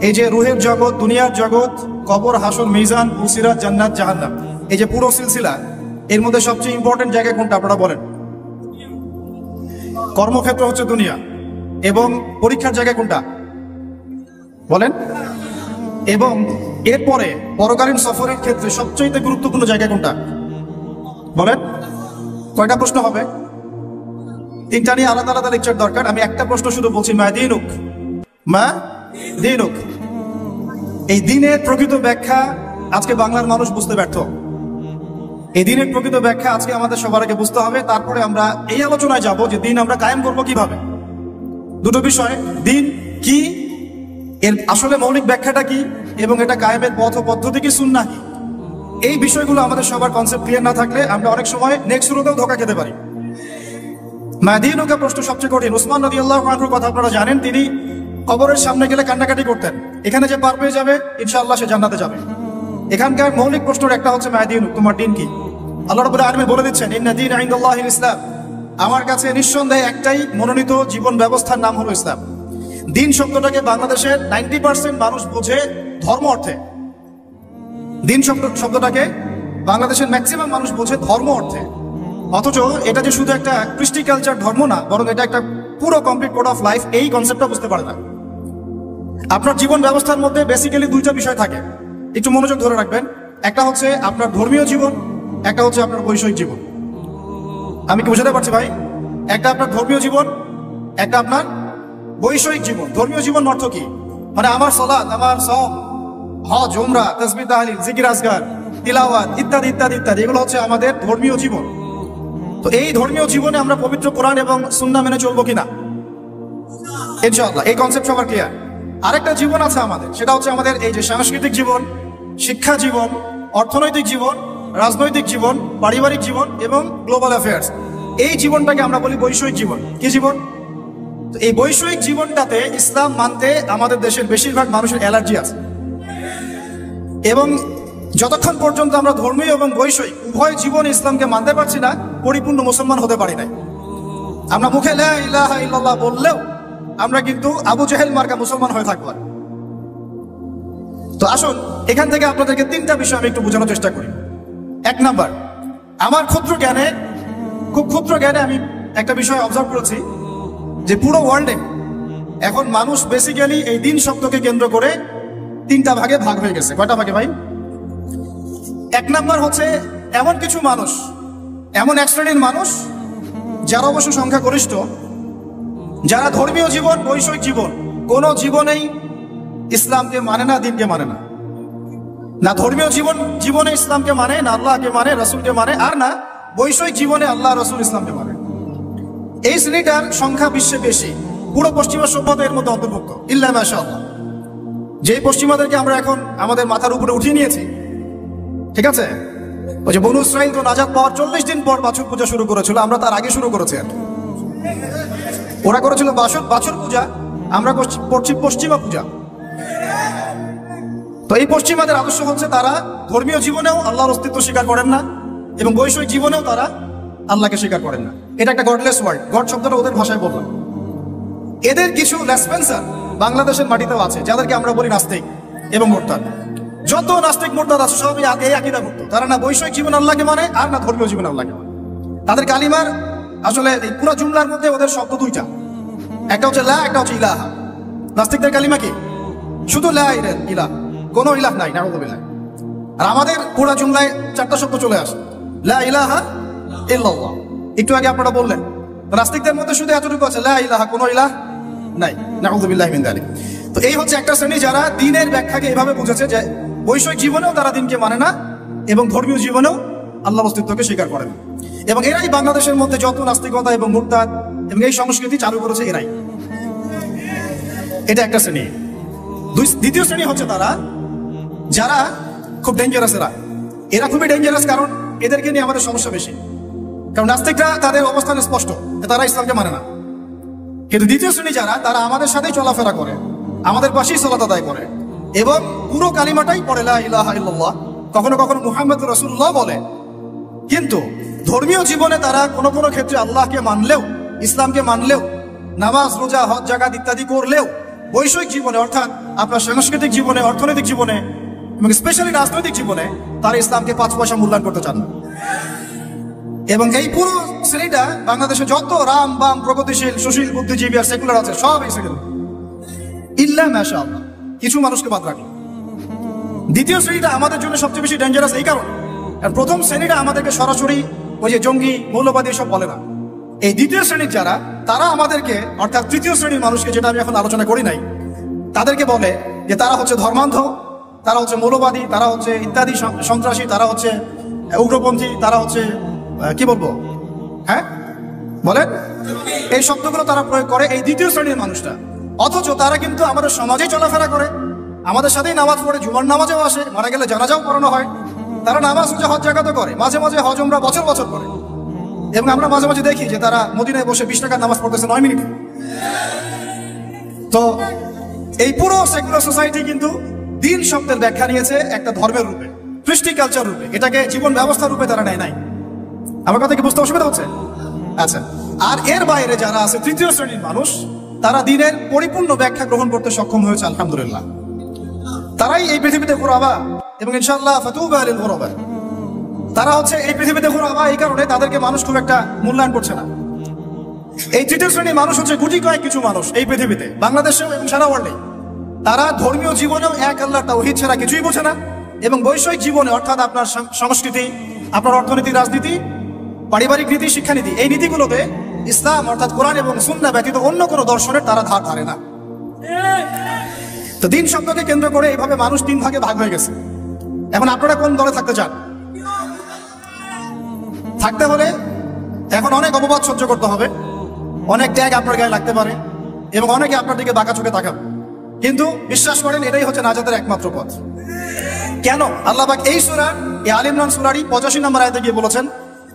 এই যে রুহের জগৎ, দুনিয়ার জগৎ, কবর, হাসর, মিজান, পুলসিরাত, জান্নাত, জাহান্নাম, এই যে পুরো সিলসিলা, এর মধ্যে সবচেয়ে ইম্পর্টেন্ট জায়গা কোনটা আপনারা বলেন? কর্মক্ষেত্র হচ্ছে দুনিয়া, এবং পরীক্ষার জায়গা কোনটা বলেন? এবং এরপরে পরকালীন সফরের ক্ষেত্রে সবচেয়ে গুরুত্বপূর্ণ জায়গা কোনটা বলেন? কয়টা প্রশ্ন হবে? 3টা নিয়ে আলাদা আলাদা লেকচার দরকার। আমি একটা প্রশ্ন শুধু বলছি, মা দিনুক, মা দিনুক। এই দিনের প্রকৃত ব্যাখ্যা আজকে বাংলার মানুষ বুঝতে ব্যর্থ। এই দিনের প্রকৃত ব্যাখ্যা আজকে আমাদের সবার আগে বুঝতে হবে, তারপরে আমরা এই আলোচনায় যাব যে দিন আমরা কায়েম করব কিভাবে। দুটো বিষয়, দিন কি, এর আসলে মৌলিক ব্যাখ্যাটা কি, এবং এটা কায়েমের পথ ও পদ্ধতি কি, সুন্নাহ কি, এই বিষয়গুলো আমাদের সবার কনসেপ্ট ক্লিয়ার না থাকলে আমরা অনেক সময় নেক্সট রুতেও ধোঁকা খেতে পারি। মাদিনুকা প্রশ্ন সবচেয়ে কঠিন। উসমান রাদিয়াল্লাহু আনহুর কথা আপনারা জানেন, তিনি কবরের সামনে গেলে কান্নাকাটি করতেন, এখানে যে পার পেয়ে যাবে ইনশাআল্লাহ সে জান্নাতে যাবে। এখানকার মৌলিক প্রশ্নের একটা হচ্ছে মাদিনুক, তোমার দিন কি? আল্লাহ রাব্বুল আলামিন বলে দিচ্ছেন, ইন্না দীন ইনদাল্লাহিল ইসলাম, আমার কাছে নিঃসন্দেহে একটাই মনোনীত জীবন ব্যবস্থার নাম হলো ইসলাম। দিন শব্দটাকে বাংলাদেশের 90% মানুষ বোঝে ধর্ম অর্থে। দিন শব্দটাকে বাংলাদেশের ম্যাক্সিমাম মানুষ বোঝে ধর্ম অর্থে, অথচ এটা যে শুধু একটা কৃষ্টি কালচার ধর্ম না, বরং এটা একটা পুরো কমপ্লিট কোড অফ লাইফ, এই কনসেপ্টটা বুঝতে পারে না। আপনার জীবন ব্যবস্থার মধ্যে বেসিক্যালি 2টা বিষয় থাকে, একটু মনোযোগ ধরে রাখবেন। একটা হচ্ছে আপনার ধর্মীয় জীবন, একটা হচ্ছে আপনার বৈষয়িক জীবন। আমি কি বোঝাতে পারছি ভাই? একটা আপনার ধর্মীয় জীবন, একটা আপনার বৈষয়িক জীবন। ধর্মীয় জীবন অর্থ কি? মানে আমার সালাত, আমার সওম, হজ, উমরা, তাসবিহ, তাহলিল, জিকির, আজকার, তিলাওয়াত ইত্যাদি ইত্যাদি ইত্যাদি, এগুলো হচ্ছে আমাদের ধর্মীয় জীবন। তো এই ধর্মীয় জীবনে আমরা পবিত্র কোরআন এবং সুন্নাহ মেনে চলবো কিনা? ইনশাআল্লাহ, এই কনসেপ্ট সবার ক্লিয়ার। আরেকটা জীবন আছে আমাদের, সেটা হচ্ছে আমাদের এই যে সাংস্কৃতিক জীবন, শিক্ষা জীবন, অর্থনৈতিক জীবন, রাজনৈতিক জীবন, পারিবারিক জীবন এবং গ্লোবাল অ্যাফেয়ার্স। এই জীবনটাকে আমরা বলি বৈষয়িক জীবন। কি জীবন? এই বৈষয়িক জীবনটাতে ইসলাম মানতে আমাদের দেশের বেশিরভাগ মানুষের অ্যালার্জি আছে, এবং যতক্ষণ পর্যন্ত আমরা ধর্মীয় এবং বৈষয়িক উভয় জীবন ইসলামকে মানতে পারছি না, পরিপূর্ণ মুসলমান হতে পারি নাই। আমরা মুখে লা ইলাহা ইল্লাল্লাহ বললেও আমরা কিন্তু আবু জেহেল মার্কা মুসলমান হয়ে থাকবো। তো আসুন এখান থেকে আপনাদেরকে 3টা বিষয় আমি একটু বোঝানোর চেষ্টা করি। 1 নাম্বার, আমার ক্ষুদ্র জ্ঞানে, খুব ক্ষুদ্র জ্ঞানে আমি একটা বিষয় অবজার্ভ করেছি যে পুরো ওয়ার্ল্ডে এখন মানুষ বেসিক্যালি এই দিন শব্দকে কেন্দ্র করে 3টা ভাগে ভাগ হয়ে গেছে। কয়টা ভাগে ভাই? 1 নাম্বার হচ্ছে এমন কিছু মানুষ, এমন এক শ্রেণীর মানুষ যারা অবশ্য সংখ্যাগরিষ্ঠ, যারা ধর্মীয় জীবন, বৈষয়িক জীবন কোনো জীবনেই ইসলামকে মানে না, দিনকে মানে না। না ধর্মীয় জীবনে ইসলামকে মানে, না আল্লাহকে মানে, রসুলকে মানে, আর না বৈষয়িক জীবনে আল্লাহ, রসুল, ইসলামকে মানে। এই শ্রেণীটার সংখ্যা বিশ্বে বেশি, পুরো পশ্চিমা সভ্যতা এর মধ্যে অন্তর্ভুক্ত, ইল্লা মাশাআল্লাহ। যেই পশ্চিমাদেরকে আমরা এখন আমাদের মাথার উপরে উঠিয়ে নিয়েছি, ঠিক আছে, ওই যে বনু ইসরাইল তো নাজাত পাওয়ার 40 দিন পর বাছুর পূজা শুরু করেছিল, আমরা তার আগে শুরু করেছি। আর ওরা করেছিল বাছুর পূজা, আমরা করছি পশ্চিমা পূজা। তো এই পশ্চিমাদের আদর্শ হচ্ছে তারা ধর্মীয় জীবনেও আল্লাহর অস্তিত্ব স্বীকার করেন না, এবং বৈষয়িক জীবনেও তারা আল্লাহকে স্বীকার করেন না। এটা একটা গডলেস ওয়ার্ল্ড, গড শব্দটা ওদের ভাষায় বললাম। এদের কিছু লেসপেন্সার বাংলাদেশের মাটিতেও আছে, যাদেরকে আমরা বলি নাস্তিক এবং মোরতাদ। যত নাস্তিক মোরতাদ আছে সবই এই আকীদা মুক্ত। তারা না বৈষয়িক জীবন আল্লাহকে মানে, আর না ধর্মীয় জীবন আল্লাহকে মানে। তাদের কালিমার আসলে এই পুরো জুমলার মধ্যে ওদের শব্দ 2টা, একটা হচ্ছে লা, একটা হচ্ছে ইলাহা। নাস্তিকদের কালিমা কি? শুধু লা ইলাহা, কোনো ইলাহ নাই, নাউযুবিল্লাহ। আর আমাদের পুরো জুমলায় 4টা শব্দ চলে আসে, লা ইলাহা ইল্লাল্লাহ। একটু আগে আপনারা বললেন নাস্তিকদের মধ্যে শুধু এতটুকু আছে, লা ইলাহা, কোনো ইলাহ নাই, নাউযুবিল্লাহি মিন যালিক। তো এই হচ্ছে একটা শ্রেণী যারা দ্বীনের ব্যাখ্যাকে এভাবে বুঝেছে যে বৈষয়িক জীবনেও তারা দ্বীনকে মানে না, এবং ধর্মীয় জীবনেও আল্লাহর অস্তিত্বকে স্বীকার করে না। এবং এরাই বাংলাদেশের মধ্যে যত নাস্তিকতা এবং মুরতাদ এবং এই সংস্কৃতি চালু করেছে এরাই। এটা একটা শ্রেণী। দ্বিতীয় শ্রেণী হচ্ছে তারা যারা খুব ডেঞ্জারাস। এরা খুবই ডেঞ্জারাস, কারণ এদেরকে নিয়ে আমাদের সমস্যা বেশি। কারণ নাস্তিকরা তাদের অবস্থান স্পষ্ট, তারা ইসলামকে মানে না। কিন্তু দ্বিতীয় শ্রেণী যারা, তারা আমাদের সাথেই চলাফেরা করে, আমাদের পাশেই সালাত আদায় করে, এবং পুরো কালিমাটাই পড়ে লা ইলাহা ইল্লাল্লাহ, কখনো কখনো মুহাম্মদ রাসূলুল্লাহ বলে। কিন্তু ধর্মীয় জীবনে তারা কোনো কোনো ক্ষেত্রে আল্লাহকে মানলেও, ইসলামকে মানলেও, নামাজ রোজা হজ জাকাত ইত্যাদি করলেও বৈষয়িক জীবনে অর্থাৎ আপনার সাংস্কৃতিক জীবনে, অর্থনৈতিক জীবনে এবং স্পেশালি রাজনৈতিক জীবনে তারা ইসলামকে 5 পয়সা মূল্যায়ন করতে চান না। এবং এই পুরো শ্রেণীটা বাংলাদেশে যত রাম বাম প্রগতিশীল সুশীল বুদ্ধিজীবী আর সেকুলার আছে সব এই শ্রেণী, ইল্লা মাশাআল্লাহ কিছু মানুষকে বাদ রাখলো। দ্বিতীয় শ্রেণীটা আমাদের জন্য সবচেয়ে বেশি ডেঞ্জারাস এই কারণে, আর প্রথম শ্রেণীটা আমাদেরকে সরাসরি ওই যে জঙ্গি মৌলবাদী সব বলে না। এই দ্বিতীয় শ্রেণীর যারা, তারা আমাদেরকে অর্থাৎ তৃতীয় শ্রেণীর মানুষকে, যেটা আমি এখন আলোচনা করি নাই, তাদেরকে বলে যে তারা হচ্ছে ধর্মান্ধ, তারা হচ্ছে মৌলবাদী, তারা হচ্ছে ইত্যাদি সন্ত্রাসী, তারা হচ্ছে উগ্রপন্থী, তারা হচ্ছে কি বলবো, হ্যাঁ বলেন, এই শব্দগুলো তারা প্রয়োগ করে এই দ্বিতীয় শ্রেণীর মানুষটা। অথচ তারা কিন্তু আমাদের সমাজেই চলাফেরা করে, আমাদের সাথেই নামাজ পড়ে, জুমার নামাজেও আসে, মারা গেলে জানাজাও পড়ানো হয়, তারা নামাজ রোজা হজ জাকাতও করে, মাঝে মাঝে হজ উমরা বছর বছর করে। এবং আমরা মাঝে মাঝে দেখি যে তারা মদিনায় বসে 20 টাকার নামাজ পড়তেছে 9 মিনিটে। তো এই পুরো সেকুলার সোসাইটি কিন্তু দিন শব্দের ব্যাখ্যা নিয়েছে একটা ধর্মের রূপে, কৃষ্টি কালচার রূপে, এটাকে জীবন ব্যবস্থা রূপে তারা নেয় নাই। আমার কথা কি বুঝতে অসুবিধা হচ্ছে? আচ্ছা, আর এর বাইরে যারা আছে তৃতীয় শ্রেণীর মানুষ, তারা দিনের পরিপূর্ণ ব্যাখ্যা গ্রহণ করতে সক্ষম হয়েছে আলহামদুলিল্লাহ। তারাই এই পৃথিবীতে ঘুরাবা এবং ইনশাআল্লাহ ফাতুবা লিল গুরাবা। তারা হচ্ছে এই পৃথিবীতে ঘুরাবা, এই কারণে তাদেরকে মানুষ খুব একটা মূল্যায়ন করছে না। এই তৃতীয় শ্রেণীর মানুষ হচ্ছে গুটি কয়েক কিছু মানুষ এই পৃথিবীতে, বাংলাদেশেও এবং সারা ওয়ার্ল্ডে। তারা ধর্মীয় জীবনেও এক আল্লাহ তাওহীদ ছাড়া কিছুই বোঝে না, এবং বৈষয়িক জীবনে অর্থাৎ আপনার সংস্কৃতি, আপনার অর্থনীতি, রাজনীতি, পারিবারিক নীতি, শিক্ষানীতি, এই নীতিগুলোতে ইসলাম অর্থাৎ কোরআন এবং সুন্নাহ ব্যতীত অন্য কোনো দর্শনের তারা ধার ধারে না। তো দিন শব্দকে কেন্দ্র করে এইভাবে মানুষ 3 ভাগে ভাগ হয়ে গেছে। এখন আপনারা কোন দলে থাকতে চান? থাকতে হলে এখন অনেক অপবাদ সহ্য করতে হবে, অনেক ত্যাগ আপনার গায়ে লাগতে পারে, এবং অনেকে আপনার দিকে বাঁকা চোখে তাকাবে, কিন্তু বিশ্বাস করেন এটাই হচ্ছে নাজাতের একমাত্র পথ। কেন? আল্লাহ পাক এই সূরা, এই আলে ইমরান সূরারই 85 নম্বর আয়াতে গিয়ে বলেছেন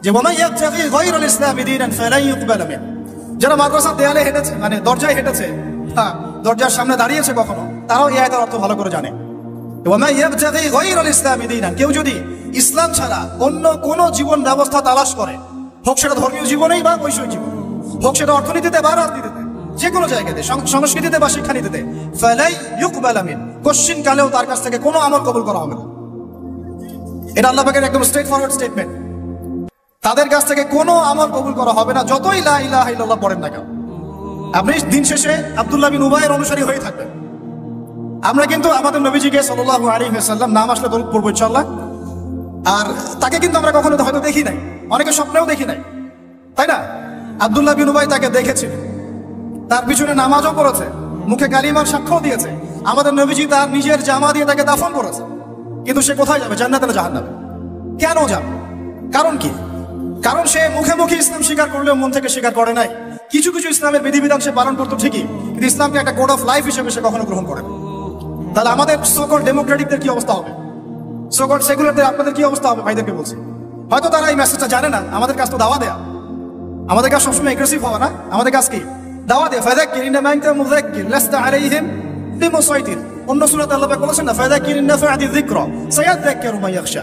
যে ওয়ামান ইয়াবতাগি গায়রাল ইসলামি দীনান ফালান ইউকবালা মিন। যারা মাদ্রাসার দেয়ালে হেঁটেছে, মানে দরজায় হেঁটেছে, দরজার সামনে দাঁড়িয়েছে কখনো, তারাও এই আয়াতের অর্থ ভালো করে জানে। ওয়ামান ইয়াবতাগি গায়রাল ইসলামি দীনান, কেউ যদি ইসলাম ছাড়া অন্য কোন জীবন ব্যবস্থা তালাশ করে, হোক সেটা ধর্মীয় জীবনেই বা বৈষয়িক জীবন, হোক সেটা অর্থনীতিতে বা রাজনীতিতে, যে কোনো জায়গাতে, সংস্কৃতিতে বা শিক্ষানীতিতে, ফালাই ইউকবালা মিন, কোশ্চিন কালেও তার কাছ থেকে কোনো আমল কবুল করা হবে না। এটা আল্লাহ পাকের একদম স্ট্রেট ফরওয়ার্ড স্টেটমেন্ট। তাদের কাছ থেকে কোনো আমল কবুল করা হবে না, যতই লা ইলাহা ইল্লাল্লাহ পড়েন না কেন। আপনি দিন শেষে আব্দুল্লাহ বিন উবাইয়ের অনুসারী হয়ে থাকবেন। আমরা কিন্তু আমাদের নবীজিকে সাল্লাল্লাহু আলাইহি ওয়াসাল্লাম নাম আসলে দরুদ পড়ব ইনশাআল্লাহ। আর তাকে কিন্তু আমরা কখনো হয়তো দেখি নাই, অনেকে স্বপ্নেও দেখি নাই, তাই না? আব্দুল্লাহ বিন উবাই তাকে দেখেছে, তার পিছনে নামাজও পড়েছে, মুখে কালিমার সাক্ষ্য দিয়েছে। আমাদের নবীজি তার নিজের জামা দিয়ে তাকে দাফন করেছে, কিন্তু সে কোথায় যাবে? জান্নাতে না জাহান্নামে? কেন যাবে? কারণ কি? কারণ সে মুখে মুখে ইসলাম স্বীকার করলেও মন থেকে স্বীকার করে নাই। কিছু কিছু ইসলামের বিধিবিধান সে পালন করতো ঠিকই, কিন্তু ইসলামকে একটা কোড অফ লাইফ হিসেবে সে কখনো গ্রহণ করে না। তাহলে আমাদের সোকল ডেমোক্রেটিকদের কি অবস্থা হবে? সোকল সেকুলারদের আপনাদের কি অবস্থা হবে? ভাইদেরকে বলছি, হয়তো তারা এই মেসেজটা জানে না। আমাদের কাজ তো দাওয়া দেয়া, আমাদের কাজ সবসময় এগ্রেসিভ হওয়া না, আমাদের কাজ কি? দাওয়া দেয়া। ফাযাক্কির ইন্নামা আনতা মুযাক্কির লাস্তা আলাইহিম বিমুসাইতির। অন্য সূরাতে আল্লাহ পাক বলেছেন না, ফাযাক্কির ইন্নাফা'আতি যিকরা সায়াযাক্কারু মান ইয়াখশা।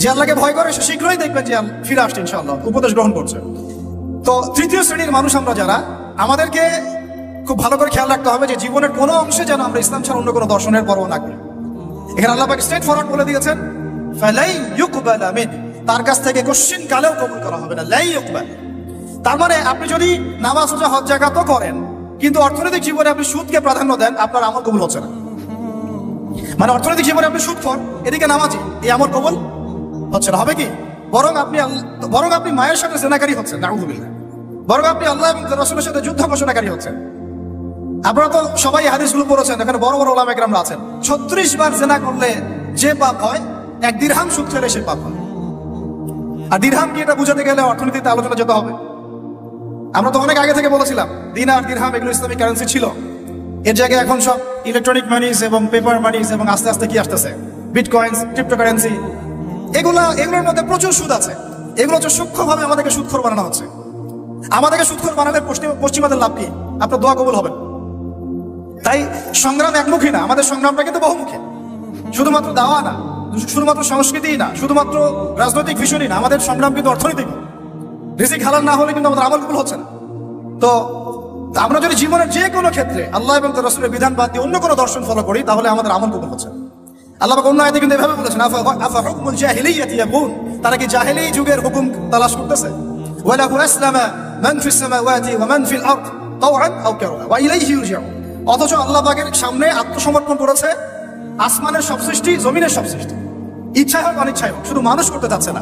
যে আল্লাহকে ভয় করে সে শীঘ্রই দেখবেন যে ফিরে আসছে ইনশাআল্লাহ, উপদেশ গ্রহণ করছে। তো তৃতীয় শ্রেণীর মানুষ আমরা যারা, আমাদেরকে খুব ভালো করে খেয়াল রাখতে হবে যে জীবনের কোনো অংশে যেন আমরা ইসলাম ছাড়া অন্য কোনো দর্শনের পরোয়া না করি। এখানে আল্লাহ পাক স্ট্রেট ফরওয়ার্ড বলে দিয়েছেন ফালাই ইউকবালা মিন, তার কাছ থেকে কোশ্চিন কালেও কবুল করা হবে না। লাই ইউকবাল, তার মানে আপনি যদি নামাজ রোজা হজ জাকাত করেন, কিন্তু অর্থনৈতিক জীবনে আপনি সুদকে প্রাধান্য দেন, আপনার আমল কবুল হচ্ছে না। মানে অর্থনৈতিক জীবনে আপনি সুদখোর, এদিকে নামাজি, এই আমল কবুল হচ্ছে না। হবে কি? বরং আপনি মায়ের সাথে জেনাকারী হচ্ছেন, নাউযুবিল্লাহ। বরং আপনি আল্লাহ এবং রাসূলের সাথে যুদ্ধ ঘোষণাকারী হচ্ছেন। আপনারা তো সবাই হাদিসগুলো পড়েছেন, এখানে বড় বড় উলামা কেরামরা আছেন। 36 বার জেনা করলে যে পাপ হয়, 1 দিরহাম সুদ খেলে সে পাপ হয়। আর দিরহাম কি, এটা বুঝাতে গেলে অর্থনীতিতে আলোচনা যেতে হবে। আমরা তো অনেক আগে থেকে বলেছিলাম দিনার দিরহাম এগুলো ইসলামিক কারেন্সি ছিল। এর জায়গায় এখন সব ইলেকট্রনিক মানিজ এবং পেপার মানিজ, এবং আস্তে আস্তে কি আসতেছে, বিটকয়েন্স, ক্রিপ্টোকারেন্সি। এগুলোর মধ্যে প্রচুর সুদ আছে। এগুলো হচ্ছে সূক্ষ্মভাবে আমাদেরকে সুদখোর বানানো হচ্ছে। আমাদেরকে সুদখোর বানালে পশ্চিমাদের লাভ কি? আপনার দোয়া কবুল হবে। তাই সংগ্রাম একমুখী না, আমাদের সংগ্রামটা কিন্তু বহুমুখী। শুধুমাত্র দাওয়া না, শুধুমাত্র সংস্কৃতিই না, শুধুমাত্র রাজনৈতিক ভীষণই না, আমাদের সংগ্রাম কিন্তু অর্থনৈতিক। রিজিক হালাল না হলে কিন্তু আমাদের আমল কবুল হচ্ছে না। তো আমরা যদি জীবনের যে কোনো ক্ষেত্রে আল্লাহ এবং তার রাসূলের বিধান বাদ দিয়ে অন্য কোনো দর্শন ফলো করি, তাহলে আমাদের আমল কবুল হচ্ছে না। আল্লাহ পাক অন্য আয়াতে কিন্তু এভাবে বলেছেন, আফা হুকমুল জাহিলিয়াতি ইয়াবগুন, তারা কি জাহেলি যুগের হুকুম তালাশ করতেছে? ওয়ালাহু আসলামা মান ফিস সামাওয়াতি ওয়া মান ফিল আরদ তাওআন আও কারহা ওয়া ইলাইহি ইরজিউন। অথচ আল্লাহ পাকের সামনে আত্মসমর্পণ করেছে আসমানের সব সৃষ্টি, জমিনের সব সৃষ্টি, ইচ্ছায় হোক অনিচ্ছায় হোক। শুধু মানুষ করতে চাচ্ছে না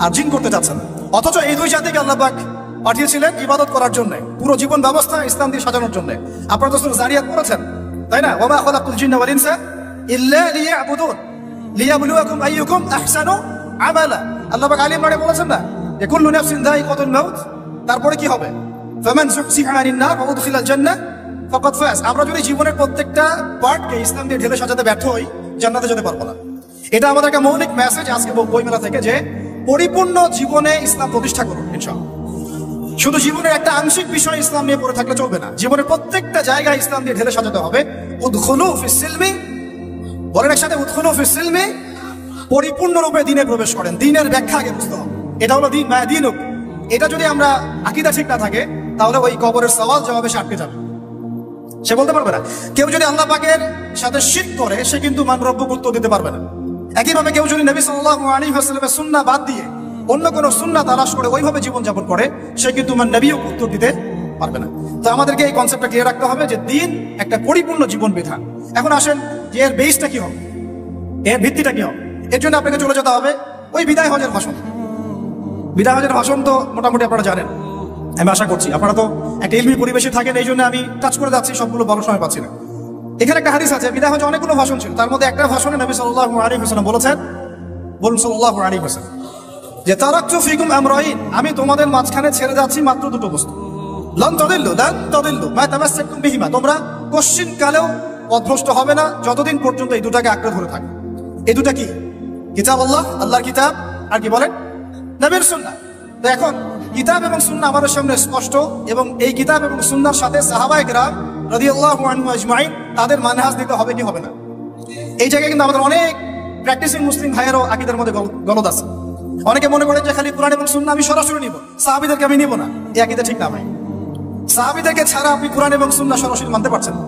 আর জিন করতে চাচ্ছে না। অথচ এই দুই জাতিকে আল্লাহ পাক পাঠিয়েছিলেন ইবাদত করার জন্য, পুরো জীবন ব্যবস্থা ইসলাম দিয়ে সাজানোর জন্য। আপনারা তো সূরা যারিয়াত পড়েছেন, তাই না? ওয়া মা খালাকুল জিন্না ওয়াল ইনসা ইল্লা লিয়াবুদুন লিয়াবলুয়াকুম আইয়ুকুম আহসানু আমালা। আল্লাহ পাক আলী ইমরানে বলেছেন না যে কুল্লু নাফসিন যায়িকাতুল মাউত, তারপরে কি হবে? ফামান যুহজিহা আনিন নার ওয়া উদখিলাল জান্নাহ ফাকাদ ফাজ। আমরা যদি জীবনের প্রত্যেকটা পার্টকে ইসলাম দিয়ে ঢেলে সাজাতে ব্যর্থ হই, জান্নাতে যেতে পারবো না। এটা আমাদের একটা মৌলিক মেসেজ আজকে বইমেলা থেকে, যে পরিপূর্ণ জীবনে ইসলাম প্রতিষ্ঠা করুন ইনশাআল্লাহ। শুধু জীবনের একটা আংশিক বিষয় ইসলাম নিয়ে পড়ে থাকলে চলবে না, জীবনের প্রত্যেকটা জায়গায় ইসলাম দিয়ে ঢেলে সাজাতে হবে। উদখুলু ফিস সিলমি, বলেন একসাথে, উদখুলু ফিস সিলমি, পরিপূর্ণরূপে দ্বীনে প্রবেশ করেন। দ্বীনের ব্যাখ্যা আগে বুঝতে হবে। এটা হলো দ্বীন, মায়া দ্বীনুক। এটা যদি আমরা আকীদা ঠিক না থাকে, তাহলে ওই কবরের সওয়াল জবাবে সে আটকে যাবে, সে বলতে পারবে না। কেউ যদি আল্লাহ পাকের সাথে শিরক করে, সে কিন্তু মান রব্বুক উত্তর দিতে পারবে না। একইভাবে কেউ যদি নবী সাল্লাল্লাহু আলাইহি ওয়াসাল্লামের সুন্নাহ বাদ দিয়ে অন্য কোনো সুন্নাহ তালাশ করে ওইভাবে জীবন যাপন করে, সে কিন্তু মান নবীও উত্তর দিতে পারবে না। তো আমাদেরকে এই কনসেপ্টটা ক্লিয়ার রাখতে হবে যে দ্বীন একটা পরিপূর্ণ জীবন বিধান। এখন আসেন যে এর বেসটা কি হবে, এর ভিত্তিটা কি হবে। এর জন্য আপনাকে চলে যেতে হবে ওই বিদায় হজের ভাষণ। বিদায় হজের ভাষণ তো মোটামুটি আপনারা জানেন, আমি আশা করছি। আপনারা তো একটা ইলমি পরিবেশে থাকেন, এই জন্য আমি টাচ করে যাচ্ছি, সবগুলো বলার সময় পাচ্ছি না। এখানে একটা হাদিস আছে, বিদায় হজে অনেকগুলো ভাষণ ছিল, তার মধ্যে একটা ভাষণে নবী সাল্লাল্লাহু আলাইহি ওয়াসাল্লাম বলেছেন, বলুন সাল্লাল্লাহু আলাইহি ওয়াসাল্লাম, যে তারাকতু ফিকুম আমরাইন, আমি তোমাদের মাঝখানে ছেড়ে যাচ্ছি মাত্র দুটো বস্তু। লান তাদিল্লু মা তামাসসাকতুম বিহিমা, তোমরা কোশ্চিন কালেও পথভ্রষ্ট হবে না যতদিন পর্যন্ত এই দুটাকে আঁকড়ে ধরে থাকবে। এই দুটা কি? কিতাবুল্লাহ, আল্লাহর কিতাব, আর কি বলেন, নবীর সুন্নাহ। তো এখন কিতাব এবং সুন্নাহ আমাদের সামনে স্পষ্ট, এবং এই কিতাব এবং সুন্নাহর সাথে সাহাবায়ে কেরাম রাদিয়াল্লাহু আনহুম আজমাইন তাদের মানহাজ দিতে হবে কি হবে না? এই জায়গায় কিন্তু আমাদের অনেক প্র্যাকটিসিং মুসলিম ভাইয়েরও আকীদার মধ্যে গলদ আছে। অনেকে মনে করেন যে খালি কোরআন এবং সুন্নাহ আমি সরাসরি নিব, সাহাবীদেরকে আমি নিব না। এই আকীদা ঠিক না ভাই। সাহাবীদেরকে ছাড়া আপনি কোরআন এবং সুন্নাহ সরাসরি মানতে পারছেন না।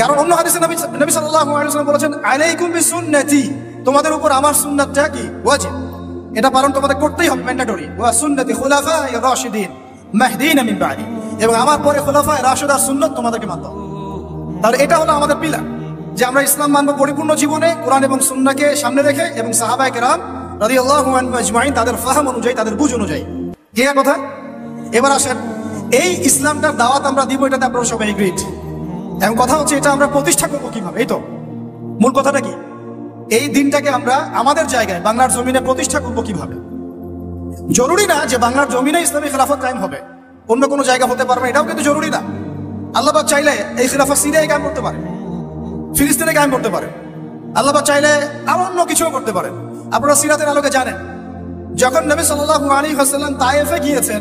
কারণ অন্য হাদিসে নবী সাল্লাল্লাহু আলাইহি ওয়াসাল্লাম বলেছেন, আলাইকুম বিসুন্নতি, তোমাদের উপর আমার সুন্নাতটা কি ওয়াজিব, এটা পালন তোমাদের করতেই হবে, ম্যান্ডেটরি। ওয়া সুন্নতি খুলাফায়ে রাশিদিন মাহদিন মিন বাদি, এবং আমার পরে খুলাফায়ে রাশিদার সুন্নাত তোমাদেরকে মানতে হবে। তাহলে এটা হলো আমাদের পিলার, যে আমরা ইসলাম মানব পরিপূর্ণ জীবনে কোরআন এবং সুন্নাহকে সামনে রেখে, এবং সাহাবায়ে কেরাম রাদিয়াল্লাহু আনহুম আজমাইন তাদের ফাহাম অনুযায়ী, তাদের বুঝ অনুযায়ী। ক্লিয়ার কথা? এবার আসেন, এই ইসলামটার দাওয়াত আমরা দিব, এটাতে আপনারা সবাই এগ্রিড। এখন কথা হচ্ছে এটা আমরা প্রতিষ্ঠা করবো কিভাবে? এই তো মূল কথাটা কি, এই দিনটাকে আমরা আমাদের জায়গায় বাংলার জমিনে প্রতিষ্ঠা করবো কিভাবে? জরুরি না যে বাংলার জমিনে ইসলামী খেলাফত কায়েম হবে, অন্য কোনো জায়গা হতে পারবে, এটাও কিন্তু জরুরি না। আল্লাহ পাক চাইলে এই খেলাফত সিরিয়ায় কায়েম করতে পারে, ফিলিস্তিনে কায়েম করতে পারে, আল্লাহ পাক চাইলে আরো অন্য কিছুও করতে পারে। আপনারা সিরাতের আলোকে জানেন, যখন নবী সাল্লাল্লাহু আলাইহি ওয়াসাল্লাম তায়েফে গিয়েছেন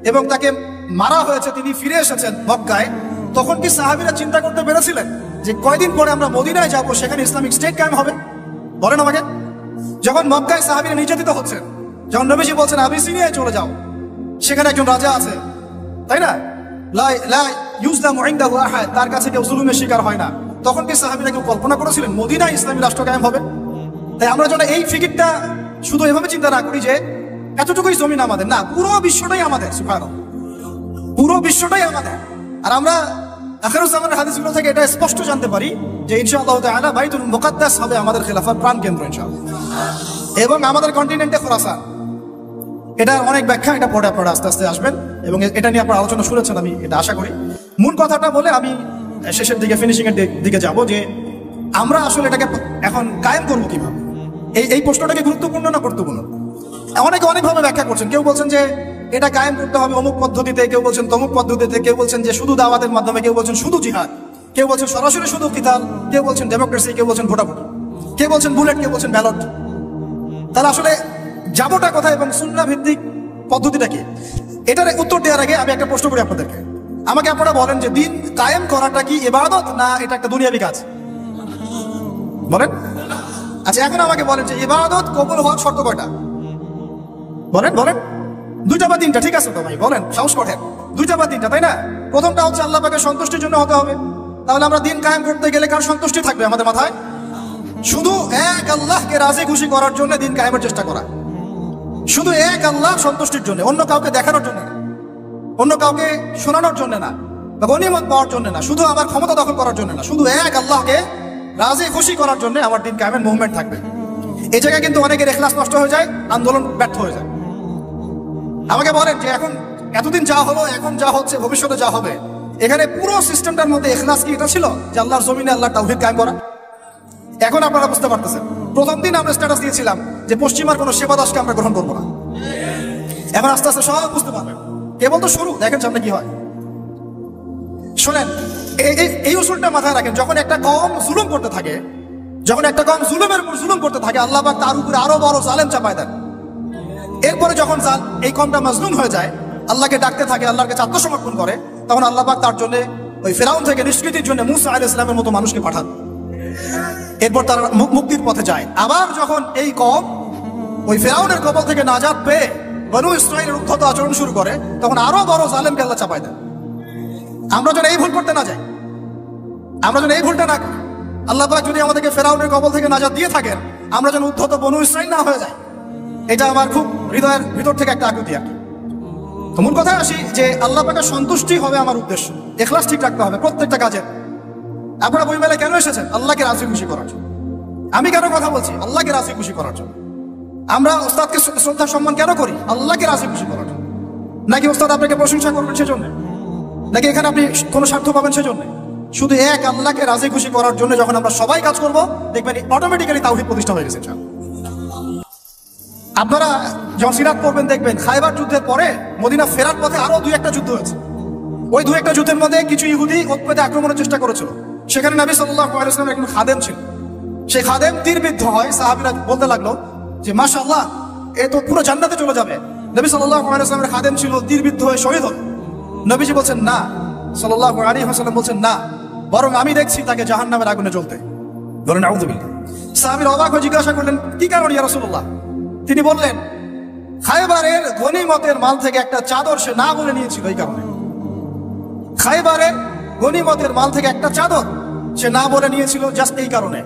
এবং তাকে মারা হয়েছে, তিনি ফিরে এসেছেন মক্কায়, তখন কি সাহাবীরা চিন্তা করতে পেরেছিলেন যে কয়দিন পরে আমরা মদিনায় যাব, সেখানে ইসলামিক স্টেট কায়েম হবে? বলেন আমাকে। যখন মক্কায় সাহাবীরা নির্যাতিত হচ্ছেন, যখন নবীজি বলছেন আবিসিনিয়ায় চলে যাও, সেখানে একজন রাজা আছে, তাই না, লা ইউজলামু ইনদাহু আহাদ, তার কাছে কেউ জুলুমের শিকার হয় না, তখন কি সাহাবীরা কেউ কল্পনা করেছিলেন মদিনায় ইসলামী রাষ্ট্র কায়েম হবে? তাই আমরা যেন এই ফিকিরটা শুধু এভাবে চিন্তা না করি যে এতটুকুই জমিন আমাদের, না, পুরো বিশ্বটাই আমাদের। সুবহানাল্লাহ, পুরো বিশ্বটাই আমাদের। আর আমরা আখিরুজ্জামানের হাদিসগুলো থেকে এটা স্পষ্ট জানতে পারি যে ইনশাআল্লাহ তাআলা বাইতুল মুকাদ্দাস হবে আমাদের খেলাফার প্রাণ কেন্দ্র ইনশাআল্লাহ, এবং আমাদের কন্টিনেন্টে খোরাসান। এটার অনেক ব্যাখ্যা, এটা পরে আপনারা আস্তে আস্তে আসবেন, এবং এটা নিয়ে আপনারা আলোচনা শুনেছেন, আমি এটা আশা করি। মূল কথাটা বলে আমি শেষের দিকে, ফিনিশিং এর দিকে যাব, যে আমরা আসলে এটাকে এখন কায়েম করবো কিভাবে। এই প্রশ্নটাকে গুরুত্বপূর্ণ না গুরুত্বপূর্ণ? অনেকে অনেকভাবে ব্যাখ্যা করছেন। কেউ বলছেন যে এটা কায়েম করতে হবে অমুক পদ্ধতিতে, কেউ বলছেন তমুক পদ্ধতিতে, কেউ বলছেন যে শুধু দাওয়াতের মাধ্যমে, কেউ বলছেন শুধু জিহাদ, কেউ বলছেন সরাসরি শুধু কিতাল, কেউ বলছেন ডেমোক্রেসি, কেউ বলছেন ভোটাভুটি, কেউ বলছেন বুলেট, কেউ বলছেন ব্যালট। তাহলে আসলে যাবোটা কোথায় এবং সুন্নাহ ভিত্তিক পদ্ধতিটা কি? এটার উত্তর দেওয়ার আগে আমি একটা প্রশ্ন করি আপনাদেরকে। আমাকে আপনারা বলেন যে দিন কায়েম করাটা কি ইবাদত, না এটা একটা দুনিয়াবি কাজ? বলেন। আচ্ছা, এখন আমাকে বলেন যে ইবাদত কবুল হওয়ার শর্ত কয়টা? বলেন বলেন, 2টা বা 3টা? ঠিক আছে তো ভাই, বলেন, সাহস করেন। 2টা বা 3টা, তাই না? প্রথমটা হচ্ছে আল্লাহ পাকের সন্তুষ্টির জন্য হতে হবে। তাহলে আমরা দিন কায়েম করতে গেলে কার সন্তুষ্টি থাকবে আমাদের মাথায়? শুধু এক আল্লাহকে রাজি খুশি করার জন্য দিন কায়েমের চেষ্টা করা, শুধু এক আল্লাহ সন্তুষ্টির জন্য, অন্য কাউকে দেখানোর জন্য না, অন্য কাউকে শোনানোর জন্য না, বা গনিমত পাওয়ার জন্য না, শুধু আমার ক্ষমতা দখল করার জন্য না, শুধু এক আল্লাহকে রাজি খুশি করার জন্য আমার দিন কায়েমের মুভমেন্ট থাকবে। এই জায়গায় কিন্তু অনেকের ইখলাস নষ্ট হয়ে যায়, আন্দোলন ব্যর্থ হয়ে যায়। আমাকে বলেন যে এখন এতদিন যা হলো, এখন যা হচ্ছে, ভবিষ্যতে যা হবে, এখানে পুরো সিস্টেমটার মধ্যে ইখলাস কি এটা ছিল যে আল্লাহর জমিনে আল্লাহর তাওহীদ কায়েম করা? এখন আপনারা বুঝতে পারতেছেন, প্রথম দিন আমরা স্ট্যাটাস দিয়েছিলাম যে পশ্চিমার কোনো সেবা দাসকে আমরা গ্রহণ করবো না। এখন আস্তে আস্তে সব বুঝতে পারবেন, কেবল তো শুরু, দেখেন সামনে কি হয়। শোনেন, এই উসুলটা মাথায় রাখেন, যখন একটা কম জুলুম করতে থাকে, যখন একটা কম জুলুমের উপর জুলুম করতে থাকে, আল্লাহ পাক তার উপরে আরো বড় জালেম চাপায় দেন। এরপরে যখন এই কমটা মাজলুম হয়ে যায়, আল্লাহকে ডাকতে থাকে, আল্লাহর কাছে আত্মসমর্পণ করে, তখন আল্লাহ পাক তার জন্য ওই ফেরাউন থেকে নিষ্কৃতির জন্য মুসা আলাইহিস সালামের মতো মানুষকে পাঠান। এরপর তারা মুক্তির পথে যায়। আবার যখন এই কম ওই ফেরাউনের কবল থেকে নাজাত পেয়ে বনু ইসরাঈলের উদ্ধত আচরণ শুরু করে, তখন আরো বড় জালেমকে আল্লাহ চাপায় দেন। আমরা যেন এই ভুল করতে না যাই, আমরা যেন এই ভুলটা না করি। আল্লাহ পাক যদি আমাদেরকে ফেরাউনের কবল থেকে নাজাত দিয়ে থাকেন, আমরা যেন উদ্ধত বনু ইসরাঈল না হয়ে যায়, এটা আমার খুব হৃদয়ের ভিতর থেকে একটা আকুতি আর কি। তো মূল কথায় আসি যে আল্লাহ পাকের সন্তুষ্টি হবে আমার উদ্দেশ্য, ইখলাস ঠিক রাখতে হবে প্রত্যেকটা কাজে। আপনারা বই মেলায় কেন এসেছেন? আল্লাহকে রাজি খুশি করার জন্য। আমি কেন কথা বলছি? আল্লাহকে রাজি খুশি করার জন্য। আমরা ওস্তাদকে শ্রদ্ধা সম্মান কেন করি? আল্লাহকে রাজি খুশি করার জন্য। নাকি ওস্তাদ আপনাকে প্রশংসা করবেন সেজন্য, নাকি এখানে আপনি কোনো স্বার্থ পাবেন সেজন্য? শুধু এক আল্লাহকে রাজি খুশি করার জন্য যখন আমরা সবাই কাজ করব, দেখবেন অটোমেটিক্যালি তাওহীদ প্রতিষ্ঠা হয়ে গেছে। আপনারা যখন সিরাত পড়বেন দেখবেন খায়বার যুদ্ধের পরে মদিনা ফেরার পথে আরো 2-1টা যুদ্ধ হয়েছে। ওই 2-1টা যুদ্ধের মধ্যে কিছু ইহুদি উৎপেতে আক্রমণের চেষ্টা করেছিল। সেখানে নবী সাল্লাল্লাহু আলাইহি ওয়াসাল্লামের একজন খাদেম ছিল। সেই খাদেম তীরবিদ্ধ হয়। সাহাবীরা বলতে লাগলো যে মাশাআল্লাহ, এ তো পুরো জান্নাতে চলে যাবে। নবী সাল্লাল্লাহু আলাইহি ওয়াসাল্লামের খাদেম ছিল, তীরবিদ্ধ হয়ে শহীদ হল। নবীজি বলছেন না, সাল্লাল্লাহু আলাইহি ওয়াসাল্লাম বলছেন না, বরং আমি দেখছি তাকে জাহান্নামের আগুনে জ্বলতে। বলেন আউযুবিল্লাহ। সাহাবীরা অবাক হয়ে জিজ্ঞাসা করলেন, কি কারণ ইয়া রাসূলুল্লাহ? তিনি বললেন, খায়বারের গনিমতের মাল থেকে একটা চাদর সে না বলে নিয়েছিল, এই কারণে। খায়বারের গনিমতের মাল থেকে একটা চাদর সে না বলে নিয়েছিল, জাস্ট এই কারণে।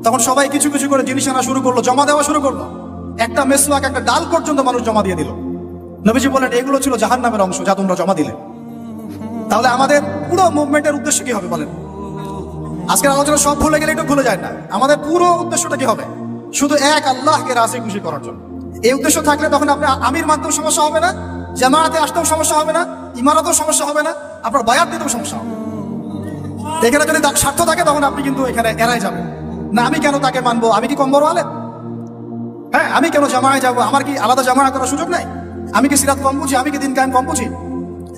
তখন সবাই কিছু কিছু করে জিনিস আনা শুরু করলো, জমা দেওয়া শুরু করলো। একটা মেসওয়াক, একটা ডাল পর্যন্ত মানুষ জমা দিয়ে দিল। নবীজি বলেন, এগুলো ছিল জাহান্নামের অংশ যা তোমরা জমা দিলে। তাহলে আমাদের পুরো মুভমেন্টের উদ্দেশ্য কি হবে বলেন? আজকের আলোচনা সব ভুলে গেলে একটু ভুলে যায় না। আমাদের পুরো উদ্দেশ্যটা কি হবে? শুধু এক আল্লাহকে রাজি খুশি করার জন্য। এই উদ্দেশ্য থাকলে তখন আপনি আমির মানতেও সমস্যা হবে না, জামায়াতে আসতেও সমস্যা হবে না, ইমারতেও সমস্যা হবে না, আপনার বায়াত দিতেও সমস্যা হবে। এখানে যদি স্বার্থ থাকে তখন আপনি কিন্তু এখানে এড়াই যাবেন না। আমি কেন তাকে মানবো? আমি কি কম বড় আলেম? হ্যাঁ, আমি কেন জামায়ায় যাবো? আমার কি আলাদা জামায়াত করার সুযোগ নাই? আমি কি সিরাত কম বুঝি? আমি কি দিন কায়েম কম বুঝি?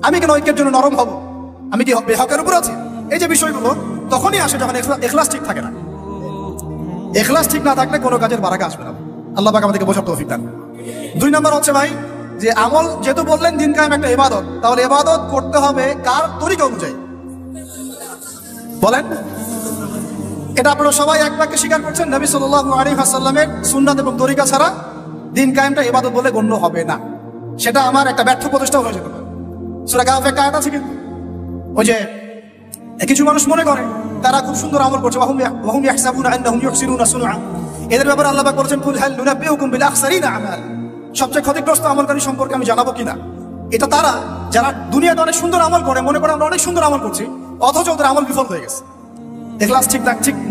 আমি কেন ঐক্যের জন্য নরম হব? আমি কি বেহকের উপর আছি? এই যে বিষয়গুলো তখনই আসে যখন ইখলাস ঠিক থাকে না। ইখলাস ঠিক না থাকলে কোনো কাজের বারাকা আসবে না। আল্লাহ পাক আমাদেরকে বোঝার তৌফিক দান। 2 নম্বর হচ্ছে ভাই যে আমল, যেহেতু বললেন দিন কায়েম একটা ইবাদত, তাহলে ইবাদত করতে হবে কার তরিকা অনুযায়ী? বলেন। এটা আপনারা সবাই এক বাক্যে স্বীকার করছেন, নবী সাল্লাল্লাহু আলাইহি ওয়াসাল্লামের সুন্নাত এবং তরিকা ছাড়া দিন কায়েমটা ইবাদত বলে গণ্য হবে না। সেটা আমার একটা ব্যর্থ প্রচেষ্টা হয়ে যেতে পারে। সূরা কাহফে একটা আয়াত আছে, কিন্তু ওই যে কিছু মানুষ মনে করে তারা খুব সুন্দর আমল করছে, ওয়াহুম ইয়াহসাবুনা আন্নাহুম ইউহসিনুনা সুনআ। এদের ব্যাপারে আল্লাহ পাক বলেছেন, কুল হাল নুনাব্বিউকুম বিল আখসারিনা আমাল। সবচেয়ে ক্ষতিগ্রস্ত আমলকারী সম্পর্কে আমি জানাবো কিনা? এটা তারা যারা দুনিয়াতে অনেক সুন্দর আমল করে, মনে করে আমরা অনেক সুন্দর আমল করছি, অথচ ওদের আমল বিফল হয়ে গেছে। ইখলাস ঠিক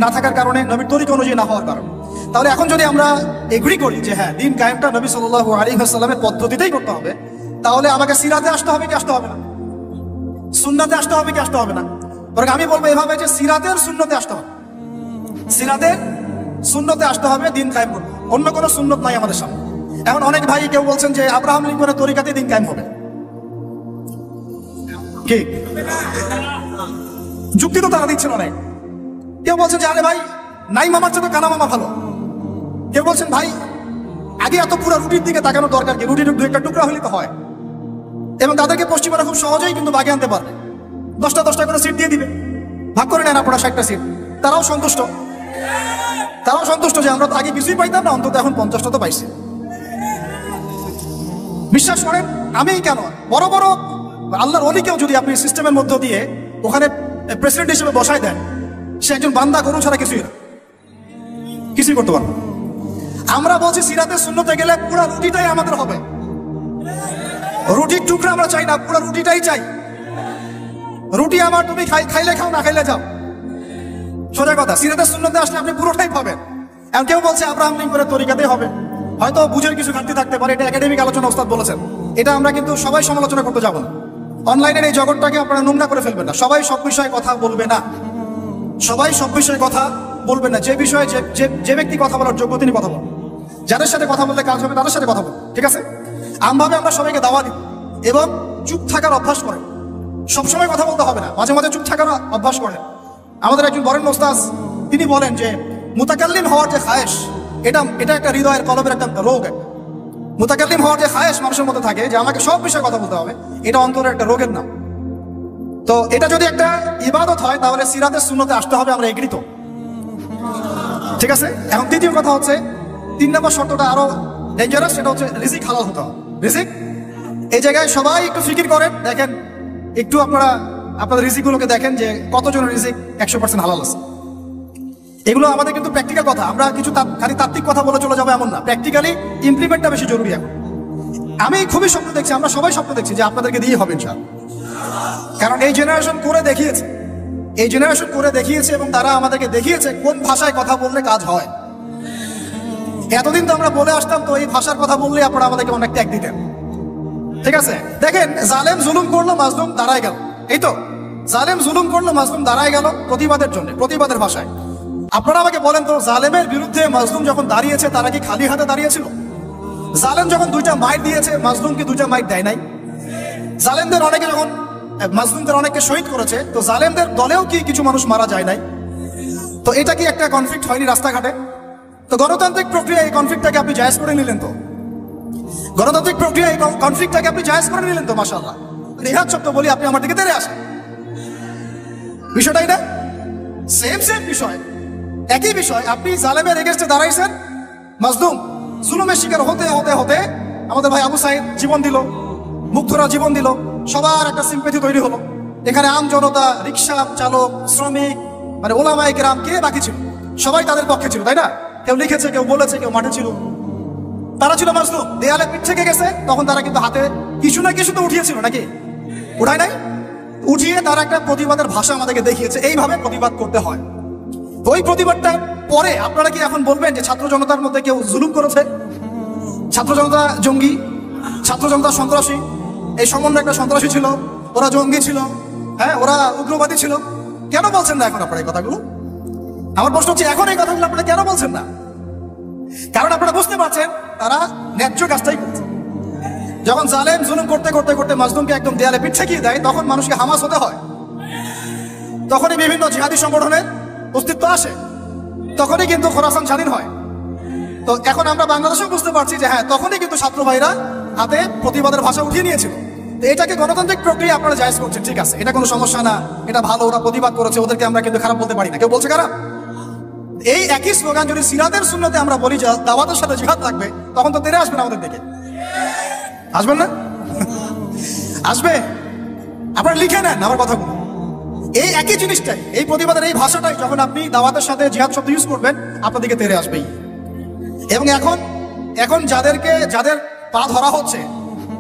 না থাকার কারণে, নবীর তরিকা অনুযায়ী না হওয়ার কারণে। তাহলে এখন যদি আমরা এগ্রি করি যে হ্যাঁ, দিন কায়েমটা নবী সাল্লাল্লাহু আলাইহি ওয়াসাল্লামের পদ্ধতিতেই করতে হবে, তাহলে আমাকে সিরাতে আসতে হবে কি আসতে হবে না? সুন্নাতে আসতে হবে কি আসতে হবে না? বরং আমি বলবো এভাবে যে সিরাতের সুন্নতে আসতে হবে। সিরাতের সুন্নতে আসতে হবে দিন কায়েম করতে। অন্য কোনো সুন্নত নাই আমাদের সামনে। এখন অনেক ভাই কেউ বলছেন যে আব্রাহাম লিঙ্কনের তরিকাতে দিন কায়েম হবে। কি যুক্তি তো তারা দিচ্ছেন অনেক। কেউ বলছেন যে আরে ভাই, নাই মামার চেয়ে তো কানা মামা ভালো। কেউ বলছেন ভাই, আগে এত পুরো রুটির দিকে তাকানোর দরকার কি? রুটির 2-1টা টুকরা হলে তো হয়। এবং তাদেরকে পশ্চিমারা খুব সহজেই কিন্তু বাগে আনতে পারবে। 10টা করে সিট দিয়ে দিবে, ভাগ করে নেন আপনারা 60টা সিট, তারাও সন্তুষ্ট। তারাও সন্তুষ্ট যে আমরা তো আগে কিছুই পাইতাম না, অন্তত এখন 50টা তো পাইছি। বিশ্বাস করেন, আমি কেন বড় বড় আল্লাহর অলিকেও যদি আপনি সিস্টেমের মধ্য দিয়ে ওখানে প্রেসিডেন্ট হিসেবে বসাই দেন, সে একজন বান্দা গরু ছাড়া কিছুই করতে পারবে। আমরা বলছি সিরাতে সুন্নতে গেলে পুরো রুটিটাই আমাদের হবে। রুটির টুকরা আমরা চাই না, পুরো রুটিটাই চাই। রুটি আমার, তুমি খাইলে খাও, না খাইলে যাও, সোজা কথা। সিরাতে সুন্নতে আসলে আপনি পুরোটাই পাবেন। এখন কেউ বলছে আব্রাহাম লিঙ্কনের তরিকাতেই হবে, হয়তো বুঝের কিছু ঘাটতি থাকতে পারে, এটা একাডেমিক আলোচনা ওস্তাদ বলেছেন, এটা আমরা কিন্তু সবাই সমালোচনা করতে যাব না। অনলাইনের এই জগৎটাকে আপনারা নোংরা করে ফেলবেন না। সবাই সব বিষয়ে কথা বলবে না, সবাই সব বিষয়ে কথা বলবেন না। যে বিষয়ে যে ব্যক্তি কথা বলার যোগ্য তিনি কথা বলবেন। যাদের সাথে কথা বললে কাজ হবে তাদের সাথে কথা বলবেন, ঠিক আছে? আমভাবে আমরা সবাইকে দাওয়া দিই এবং চুপ থাকার অভ্যাস করেন। সবসময় কথা বলতে হবে না, মাঝে মাঝে চুপ থাকার অভ্যাস করেন। আমাদের একজন বরেণ্য ওস্তাদ তিনি বলেন যে মুতাকাল্লিম হওয়ার যে খায়েশ, এটা একটা হৃদয়ের কলবের একটা রোগ। মুতাকাল্লিম হওয়ার যে খায়েশ মানুষের মধ্যে থাকে যে আমাকে সব বিষয়ে কথা বলতে হবে, এটা অন্তরের একটা রোগের নাম। তো এটা যদি একটা ইবাদত হয় তাহলে সিরাতের সুন্নতে আসতে হবে, আমরা এগ্রিত, ঠিক আছে? এখন দ্বিতীয় কথা হচ্ছে, 3 নম্বর শর্তটা আরো ডেঞ্জারাস, সেটা হচ্ছে রিজিক হালাল হতে হবে। রিজিক, এই জায়গায় সবাই একটু ফিকির করেন, দেখেন একটু আপনারা আপনাদের রিজিকগুলোকে দেখেন যে কতজনের রিজিক 100% হালাল আছে। এগুলো আমাদের কিন্তু প্র্যাকটিক্যাল কথা, আমরা কিছু খালি তাত্ত্বিক কথা বলে চলে যাবো এমন না, প্র্যাকটিক্যালি ইমপ্লিমেন্টটা বেশি জরুরি এখন। আমি খুবই স্বপ্ন দেখছি, আমরা সবাই স্বপ্ন দেখছি যে আপনাদেরকে দিয়ে হবে ইনশাআল্লাহ। কারণ এই জেনারেশন করে দেখিয়েছে এবং তারা আমাদেরকে দেখিয়েছে কোন ভাষায় কথা বললে কাজ হয়। এতদিন তো আমরা বলে আসতাম, তো এই ভাষার কথা বললে আপনারা আমাদেরকে অনেক ত্যাগ দিতেন, ঠিক আছে? দেখেন, জালেম জুলুম করলো, মাজলুম দাঁড়ায় গেল। এই তো জালেম জুলুম করলো, মাজলুম দাঁড়ায় গেল প্রতিবাদের জন্য, প্রতিবাদের ভাষায়। আপনারা আমাকে বলেন তো, জালেমের বিরুদ্ধে মাজলুম যখন দাঁড়িয়েছে তারা কি খালি হাতে দাঁড়িয়েছিল? জালেম যখন 2টা মাইট দিয়েছে, মাজলুম কি 2টা মাইট দেয় নাই? জালেমদের অনেকে যখন মাজলুমদের অনেককে শহীদ করেছে, তো জালেমদের দলেও কি কিছু মানুষ মারা যায় নাই? তো এটা কি একটা কনফ্লিক্ট হয়নি রাস্তাঘাটে? তো গণতান্ত্রিক প্রক্রিয়া এই কনফ্লিক্টটাকে আপনি জায়েজ করে নিলেন, তো গণতান্ত্রিক প্রক্রিয়া এই কনফ্লিক্টটাকে আপনি জায়েজ করে নিলেন তো, মাশাআল্লাহ। রিহাদ শব্দ বলি, আপনি আমার দিকে তেড়ে আসেন। বিষয়টাই না সেম বিষয়, একই বিষয়। আপনি জালেমের এগেইনস্টে দাঁড়াইছেন, মাজলুম জুলুমের শিকার হতে হতে হতে আমাদের ভাই আবু সাইদ জীবন দিল, মুগ্ধরা জীবন দিল, সবার একটা সিম্পেথি তৈরি হলো। এখানে আম জনতা, রিক্সা চালক, শ্রমিক, মানে ওলামায়ে কেরাম, কে বাকি ছিল? সবাই তাদের পক্ষে ছিল, তাই না? কেউ লিখেছে, কেউ বলেছে, কেউ মাঠে ছিল। তারা ছিল মাজলুম, দেয়ালে পিঠ থেকে গেছে, তখন তারা কিন্তু হাতে কিছু না কিছু তো উঠিয়েছিল, নাকি উঠায় নাই? উঠিয়ে তারা একটা প্রতিবাদের ভাষা আমাদেরকে দেখিয়েছে, এইভাবে প্রতিবাদ করতে হয়। ওই প্রতিবাদটা পরে আপনারা কি এখন বলবেন যে ছাত্র জনতার মধ্যে কেউ জুলুম করেছে, ছাত্র জনতা জঙ্গি, ছাত্র জনতা সন্ত্রাসী, এই সম্বন্ধে একটা সন্ত্রাসী ছিল, ওরা জঙ্গি ছিল, হ্যাঁ ওরা উগ্রবাদী ছিল? কেন বলছেন না এখন আপনারা এই কথাগুলো? আমার প্রশ্ন হচ্ছে, এখন এই কথাগুলো আপনারা কেন বলছেন না? কারণ আপনারা বুঝতে পারছেন তারা ন্যায্য কাজটাই করছে। যখন জালেম জুলুম করতে করতে করতে মাজলুমকে একদম দেয়ালে পিঠ ঠেকিয়ে দেয়, তখন মানুষকে হামাস হতে হয়, তখনই বিভিন্ন জিহাদি সংগঠনের অস্তিত্ব আসে, তখনই কিন্তু খোরাসান স্বাধীন হয়। তো এখন আমরা বাংলাদেশেও বুঝতে পারছি যে হ্যাঁ, তখনই কিন্তু ছাত্র ভাইরা হাতে প্রতিবাদের ভাষা উঠিয়ে নিয়েছিল। তো এটাকে গণতান্ত্রিক প্রক্রিয়া আপনারা জায়েজ করছেন, ঠিক আছে, এটা কোনো সমস্যা না, এটা ভালো, ওরা প্রতিবাদ করেছে, ওদেরকে আমরা কিন্তু খারাপ বলতে পারি না। কেউ বলছে খারাপ? এই একই স্লোগান যদি সিরাতের সুন্নতে আমরা বলি যে দাওয়াতের সাথে জিহাদ লাগবে, তখন তো তেরে আসবেন আমাদের দিকে, আসবেন না? আসবে। আপনারা লিখে নেন আমার কথাগুলো। এই একই জিনিসটাই, এই প্রতিবাদের এই ভাষাটাই যখন আপনি দাওয়াতের সাথে জিহাদ শব্দ ইউজ করবেন, আপনার দিকে তেরে আসবেই। এবং এখন যাদের পা ধরা হচ্ছে,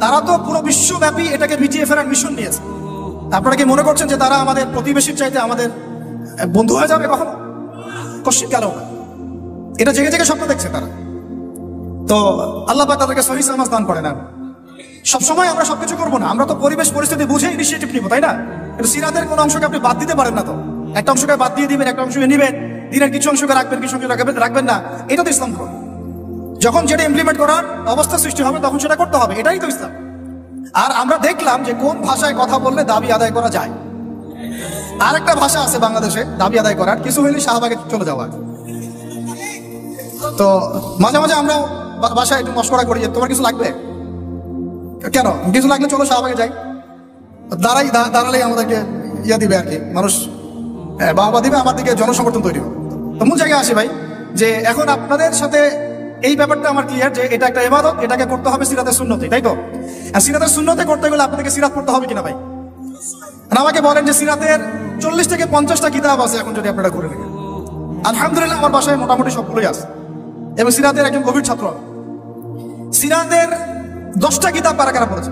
তারা তো পুরো বিশ্বব্যাপী এটাকে মিটিয়ে ফেরার মিশন নিয়েছে। আপনারা কি মনে করছেন যে তারা আমাদের প্রতিবেশীর চাইতে আমাদের বন্ধু হয়ে যাবে কখনো? কশিন গেল না, এটা জেগে জেগে স্বপ্ন দেখছে তারা। তো আল্লাহ পাক তাদেরকে সহিহ সামাজ দান করে না। সবসময় আমরা সবকিছু করবো না, আমরা তো পরিবেশ পরিস্থিতি বুঝে ইনিশিয়েটিভ নিব, তাই না? কিন্তু সিরাতের কোন অংশকে আপনি বাদ দিতে পারেন না। তো একটা অংশকে বাদ দিয়ে দিবেন, একটা অংশকে নিবেন, দিনের কিছু অংশকে রাখবেন, কিছু অংশকে রাখবেন না, এটা তো ইসলাম। যখন যেটা ইমপ্লিমেন্ট করার অবস্থা সৃষ্টি হবে তখন সেটা করতে হবে, এটাই তো ইসলাম। আর আমরা দেখলাম যে কোন ভাষায় কথা বললে দাবি আদায় করা যায়। আর একটা ভাষা আছে বাংলাদেশে দাবি আদায় করার, কিছু হইলে শাহবাগে চলে যাওয়ার। তো মাঝে মাঝে আমরা বাসায় একটু মশকরা করি যে তোমার কিছু লাগবে, কেন কিছু লাগলে চলো শাহবাগে যাই, দাঁড়ালেই আমাদেরকে ইয়া দিবে আর কি, মানুষ বাবা দিবে, আমার দিকে জনসমর্থন তৈরি হবে। তো মূল জায়গায় আসি ভাই, যে এখন আপনাদের সাথে এই ব্যাপারটা আমার ক্লিয়ার যে এটা একটা ইবাদত, এটাকে করতে হবে সিরাতের সুন্নতে, তাই তো? আর সিরাতের সুন্নতে করতে গেলে আপনাদেরকে সিরাত পড়তে হবে কিনা ভাই? আর আমাকে বলেন যে সিরাতের 40 থেকে 50টা কিতাব আছে এখন যদি আপনারা করে নেবেন। আলহামদুলিল্লাহ আমার বাসায় মোটামুটি সবগুলোই আছে এবং সিরাতের একজন গভীর ছাত্র। সিরাতের 10টা কিতাব কারা কারা পড়েছে?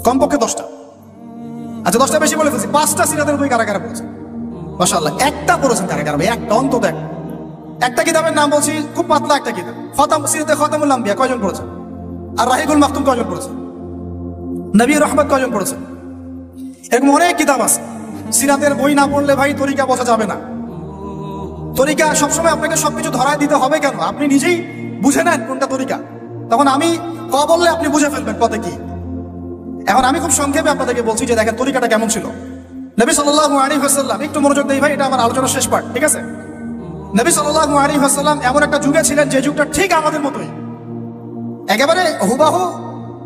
কমপক্ষে 10টা। আচ্ছা 10টা বেশি বলে ফেলছি, 5টা সিরাতের বই কারা কারা পড়েছে? মাশাআল্লাহ। একটা পড়েছেন কারা কারা ভাই? একটা, অন্তত একটা কিতাবের নাম বলছি, খুব পাতলা একটা কিতাব, সিরাতে খতামুল আম্বিয়া কয়জন পড়েছে? আর রাহিকুল মাকতুম কয়জন পড়েছে? নবী রহমত কয়জন পড়েছে? এরকম অনেক কিতাব আছে। সিরাতের বই না পড়লে ভাই তরিকা বোঝা যাবে না। তরিকা সবসময় আপনাকে সবকিছু ধরায় দিতে হবে কেন? আপনি নিজেই বুঝে নেন কোনটা তরিকা, তখন আমি বললে আপনি বুঝে ফেলবেন কত কি। এখন আমি খুব সংক্ষেপে আপনাদেরকে বলছি যে দেখেন তরিকাটা কেমন ছিল। নবী সাল্লাল্লাহু আলাইহি ওয়াসাল্লাম, একটু মনোযোগ দেই ভাই, এটা আমার আলোচনার শেষ পার্ট, ঠিক আছে? নবী সাল্লাল্লাহু আলাইহি ওয়াসাল্লাম এমন একটা যুগে ছিলেন যে যুগটা ঠিক আমাদের মতোই, একেবারে হুবাহু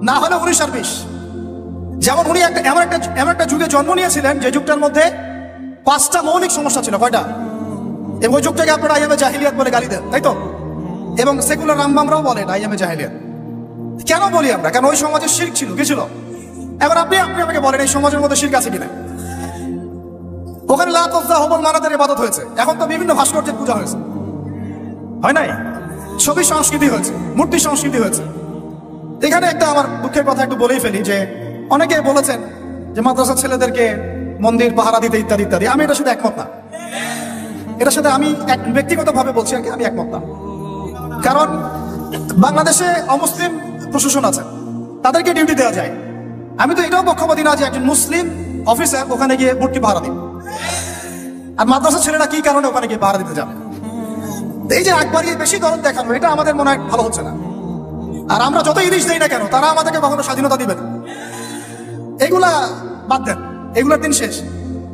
না হলে 19 আর 20। যেমন উনি এমন একটা যুগে জন্ম নিয়েছিলেন যে যুগটার মধ্যে 5টা মৌলিক সমস্যা ছিল। কয়টা? এবং ওই যুগটাকে আপনারা আইয়ামে জাহিলিয়াত বলে গালি দেন, তাই তো? এবং সেকুলার রামবামরাও বলেন আইয়ামে জাহিলিয়াত। কেন বলি আমরা? কারণ ওই সমাজে শিরক ছিল। কি ছিল? এবার আপনি আমাকে বলেন এই সমাজের মধ্যে শিরক আছে কিনা? ওখানে লাত ওজ্জা হুবল মানাতের ইবাদত হয়েছে। এখন তো বিভিন্ন ভাস্কর্যের পূজা হয়েছে, হয় নাই? ছবি সংস্কৃতি হয়েছে, মূর্তি সংস্কৃতি হয়েছে। এখানে একটা আমার দুঃখের কথা একটু বলেই ফেলি যে অনেকে বলেছেন যে মাদ্রাসার ছেলেদেরকে মন্দির পাহারা দিতে ইত্যাদি ইত্যাদি। আমি এটার সাথে একমত না। এটার সাথে আমি ব্যক্তিগতভাবে বলছি আর কি, আমি একমত না। কারণ বাংলাদেশে অমুসলিম প্রশাসন আছে, তাদেরকে ডিউটি দেওয়া যায়। আমি তো এটাও পক্ষপাতী না যে একজন মুসলিম অফিসার ওখানে গিয়ে মূর্তি পাহারা দিন, আর মাদ্রাসার ছেলেরা কি কারণে ওখানে গিয়ে পাহারা দিতে যাবে? এই যে একবারই বেশি দরদ দেখানো, এটা আমাদের মনে হয় ভালো হচ্ছে না। আর আমরা যত ইলিশ দেই না কেন, তারা আমাদেরকে কখনো স্বাধীনতা দিবে না। এগুলা বাদ দেন, এগুলোর দিন শেষ।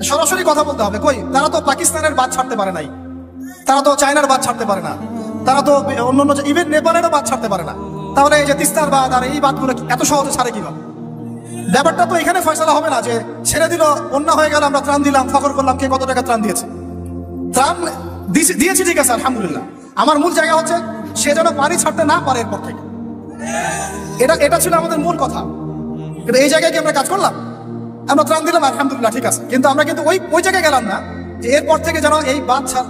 সরাসরি কথা বলতে হবে। কই, তারা তো পাকিস্তানের বাদ ছাড়তে পারে নাই, তারা তো চায়নার বাদ ছাড়তে পারে না, তারা তো অন্যান্য ইভেন নেপালেরও বাদ ছাড়তে পারে না। তাহলে এই যে তিস্তার বাদ আর এই বাদগুলো এত সহজে ছাড়ে কিভাবে? ব্যাপারটা তো এখানে ফয়সালা হবে না যে ছেড়ে দিল, বন্যা হয়ে গেল, আমরা ত্রাণ দিলাম, ফখর করলাম কে কত টাকা ত্রাণ দিয়েছে। ত্রাণ দিয়েছি ঠিক আছে, আলহামদুলিল্লাহ। আমার মূল জায়গা হচ্ছে সে যেন পানি ছাড়তে না পারে এরপর থেকে। এটা ছিল আমাদের মূল কথা। কিন্তু এই জায়গায় কি আমরা কাজ করলাম? আমরা ত্রাণ দিলাম, আলহামদুলিল্লাহ, ঠিক আছে, কিন্তু আমরা কিন্তু ওই জায়গায় গেলাম না যে এরপর থেকে যেন এই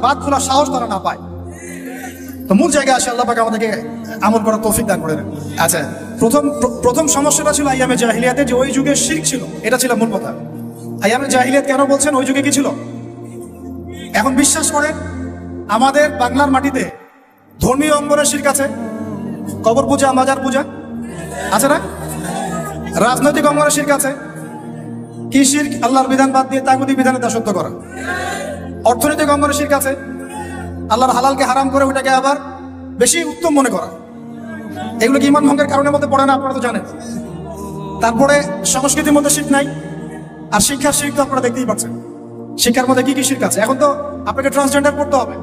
বাদ খোলার সাহস তারা না পায়। তো মূল জায়গায় আসে, আল্লাহ পাক আমাদেরকে আমল করার তৌফিক দান করে দেন। আচ্ছা, প্রথম সমস্যাটা ছিল আইয়ামে জাহিলিয়াতে, যে ওই যুগে শিরক ছিল। এটা ছিল মূল কথা। আইয়ামে জাহিলিয়াত কেন বলছেন? ওই যুগে কি ছিল? এখন বিশ্বাস করেন আমাদের বাংলার মাটিতে ধর্মীয় অঙ্গনের শিরক আছে, কবর পূজা, মাজার পূজা আছে না? রাজনৈতিক অঙ্গনের শিরক আছে। কি শিরক? আল্লাহর বিধান বাদ দিয়ে তাগুতি বিধানে দাসত্ব করা। অর্থনৈতিক অঙ্গনের শিরক আছে, আল্লাহর হালালকে হারাম করে ওটাকে আবার বেশি উত্তম মনে করা। এগুলো কি ইমান ভঙ্গের কারণের মধ্যে পড়ে না? আপনারা তো জানেন। তারপরে সংস্কৃতির মধ্যে শিরক নাই, আর শিক্ষার শিরক তো আপনারা দেখতেই পাচ্ছেন। শিক্ষার মধ্যে কি কি শিরক আছে? এখন তো আপনাকে ট্রান্সজেন্ডার পড়তে হবে,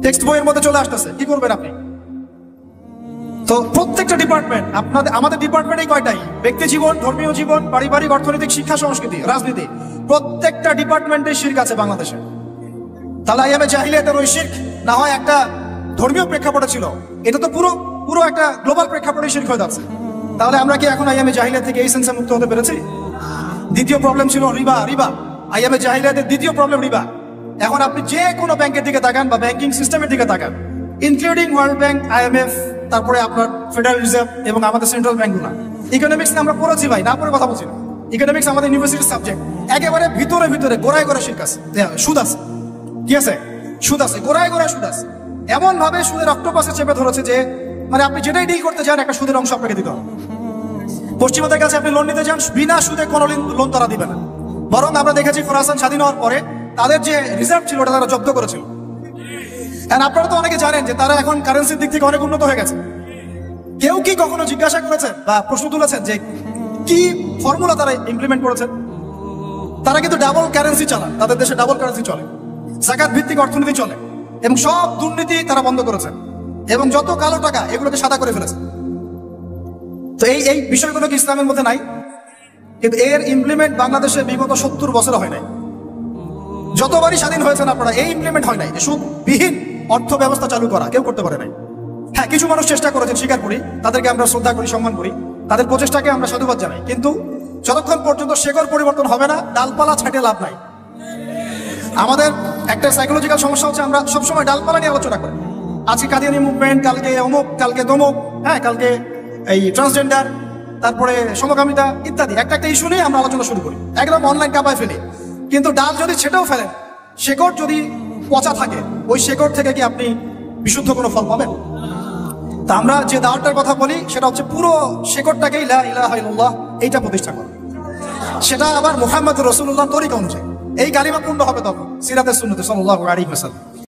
টেক্সট বইয়ের মধ্যে চলে আসতেছে। কি করবেন আপনি? তো প্রত্যেকটা ডিপার্টমেন্ট, আমাদের ডিপার্টমেন্টই কয়টাই? ব্যক্তি জীবন, ধর্মীয় জীবন, পারিবারিক, অর্থনৈতিক, শিক্ষা, সংস্কৃতি, রাজনীতি, প্রত্যেকটা ডিপার্টমেন্টের শিরক আছে বাংলাদেশে। তাহলে আইয়ামে জাহিলিয়াতের ওই শিরক না হয় একটা ধর্মীয় প্রেক্ষাপটে ছিল, এটা তো পুরো একটা গ্লোবাল প্রেক্ষাপটে শিরক হয়ে যাচ্ছে। তাহলে আমরা কি এখন আইয়ামে জাহিলিয়াত থেকে এই সেন্সে মুক্ত হতে পেরেছি? দ্বিতীয় প্রবলেম ছিল রিবা। আইয়ামে জাহিলিয়াতের দ্বিতীয় প্রবলেম রিবা। এখন আপনি যে কোনো ব্যাংকের দিকে তাকান বা ব্যাংকিং সিস্টেমের দিকে তাকান, ইনক্লুডিং ওয়ার্ল্ড ব্যাংক, IMF, তারপরে আপনার ফেডারেল রিজার্ভ এবং আমাদের সেন্ট্রাল ব্যাংকগুলো। ইকোনমিক্স আমরা পড়েছি ভাই, না পড়ে কথা বলছি না। ইকোনমিক্স আমাদের ইউনিভার্সিটির সাবজেক্ট। একেবারে ভিতরে গোড়ায় শিরক আছে, সুদ আছে। কি আছে? সুদ আছে, গোড়ায় সুদ আছে। এমন ভাবে সুদের অক্টোপাসে চেপে ধরেছে যে মানে আপনি যেটাই ডিল করতে যান একটা সুদের অংশ আপনাকে দিতে হবে। পশ্চিমাদের কাছে আপনি লোন নিতে যান, বিনা সুদে কোনো লোন তারা দিবে না। বরং আমরা দেখেছি খোরাসান স্বাধীন হওয়ার পরে তাদের যে রিজার্ভ ছিল ওটা তারা জব্দ করেছিল। আপনারা তো অনেকে জানেন যে তারা এখন কারেন্সির দিক থেকে অনেক উন্নত হয়ে গেছে। কেউ কি কখনো জিজ্ঞাসা করেছেন বা প্রশ্ন তুলেছেন যে কি ফর্মুলা তারা ইমপ্লিমেন্ট করেছেন? তারা কিন্তু ডাবল কারেন্সি চালান, তাদের দেশে ডাবল কারেন্সি চলে, যাকাত ভিত্তিক অর্থনীতি চলে, এবং সব দুর্নীতি তারা বন্ধ করেছে, এবং যত কালো টাকা এগুলোকে সাদা করে ফেলেছে। তো এই বিষয়গুলো কি ইসলামের মধ্যে নাই? কিন্তু এর ইমপ্লিমেন্ট বাংলাদেশে বিগত 70 বছর হয় নাই। যতবারই স্বাধীন হয়েছেন আপনারা, এই ইমপ্লিমেন্ট হয় নাই যে সুদবিহীন অর্থ ব্যবস্থা চালু করা, কেউ করতে পারে নাই। হ্যাঁ, কিছু মানুষ চেষ্টা করেছেন, স্বীকার করি, তাদেরকে আমরা শ্রদ্ধা করি, সম্মান করি, তাদের প্রচেষ্টাকে আমরা সাধুবাদ জানাই। কিন্তু যতক্ষণ পর্যন্ত শেকড় পরিবর্তন হবে না, ডালপালা ছাঁটে লাভ নাই। আমাদের একটা সাইকোলজিক্যাল সমস্যা হচ্ছে, আমরা সবসময় ডালপালা নিয়ে আলোচনা করি। আজকে কাদিয়ানি মুভমেন্ট, কালকে অমুক, কালকে তমুক, হ্যাঁ, কালকে এই ট্রান্সজেন্ডার, তারপরে সমকামিতা ইত্যাদি একটা একটা ইস্যু নিয়ে আমরা আলোচনা শুরু করি, একদম অনলাইন কাঁপায় ফেলি। কিন্তু ডাল যদি ছেটেও ফেলেন, শেকড় যদি পচা থাকে, ওই শেকড় থেকে কি আপনি বিশুদ্ধ কোনো ফল পাবেন? তা আমরা যে দাওয়াতটার কথা বলি সেটা হচ্ছে পুরো শেকড়টাকেই লা ইলাহা ইল্লাল্লাহ এইটা প্রতিষ্ঠা করা, সেটা আবার মুহাম্মদ রাসূলুল্লাহর তরিকা অনুযায়ী। এই কালিমা পূর্ণ হবে তখন সিরাতের সুন্নতে সাল্লাল্লাহু আলাইহি ওয়াসাল্লাম।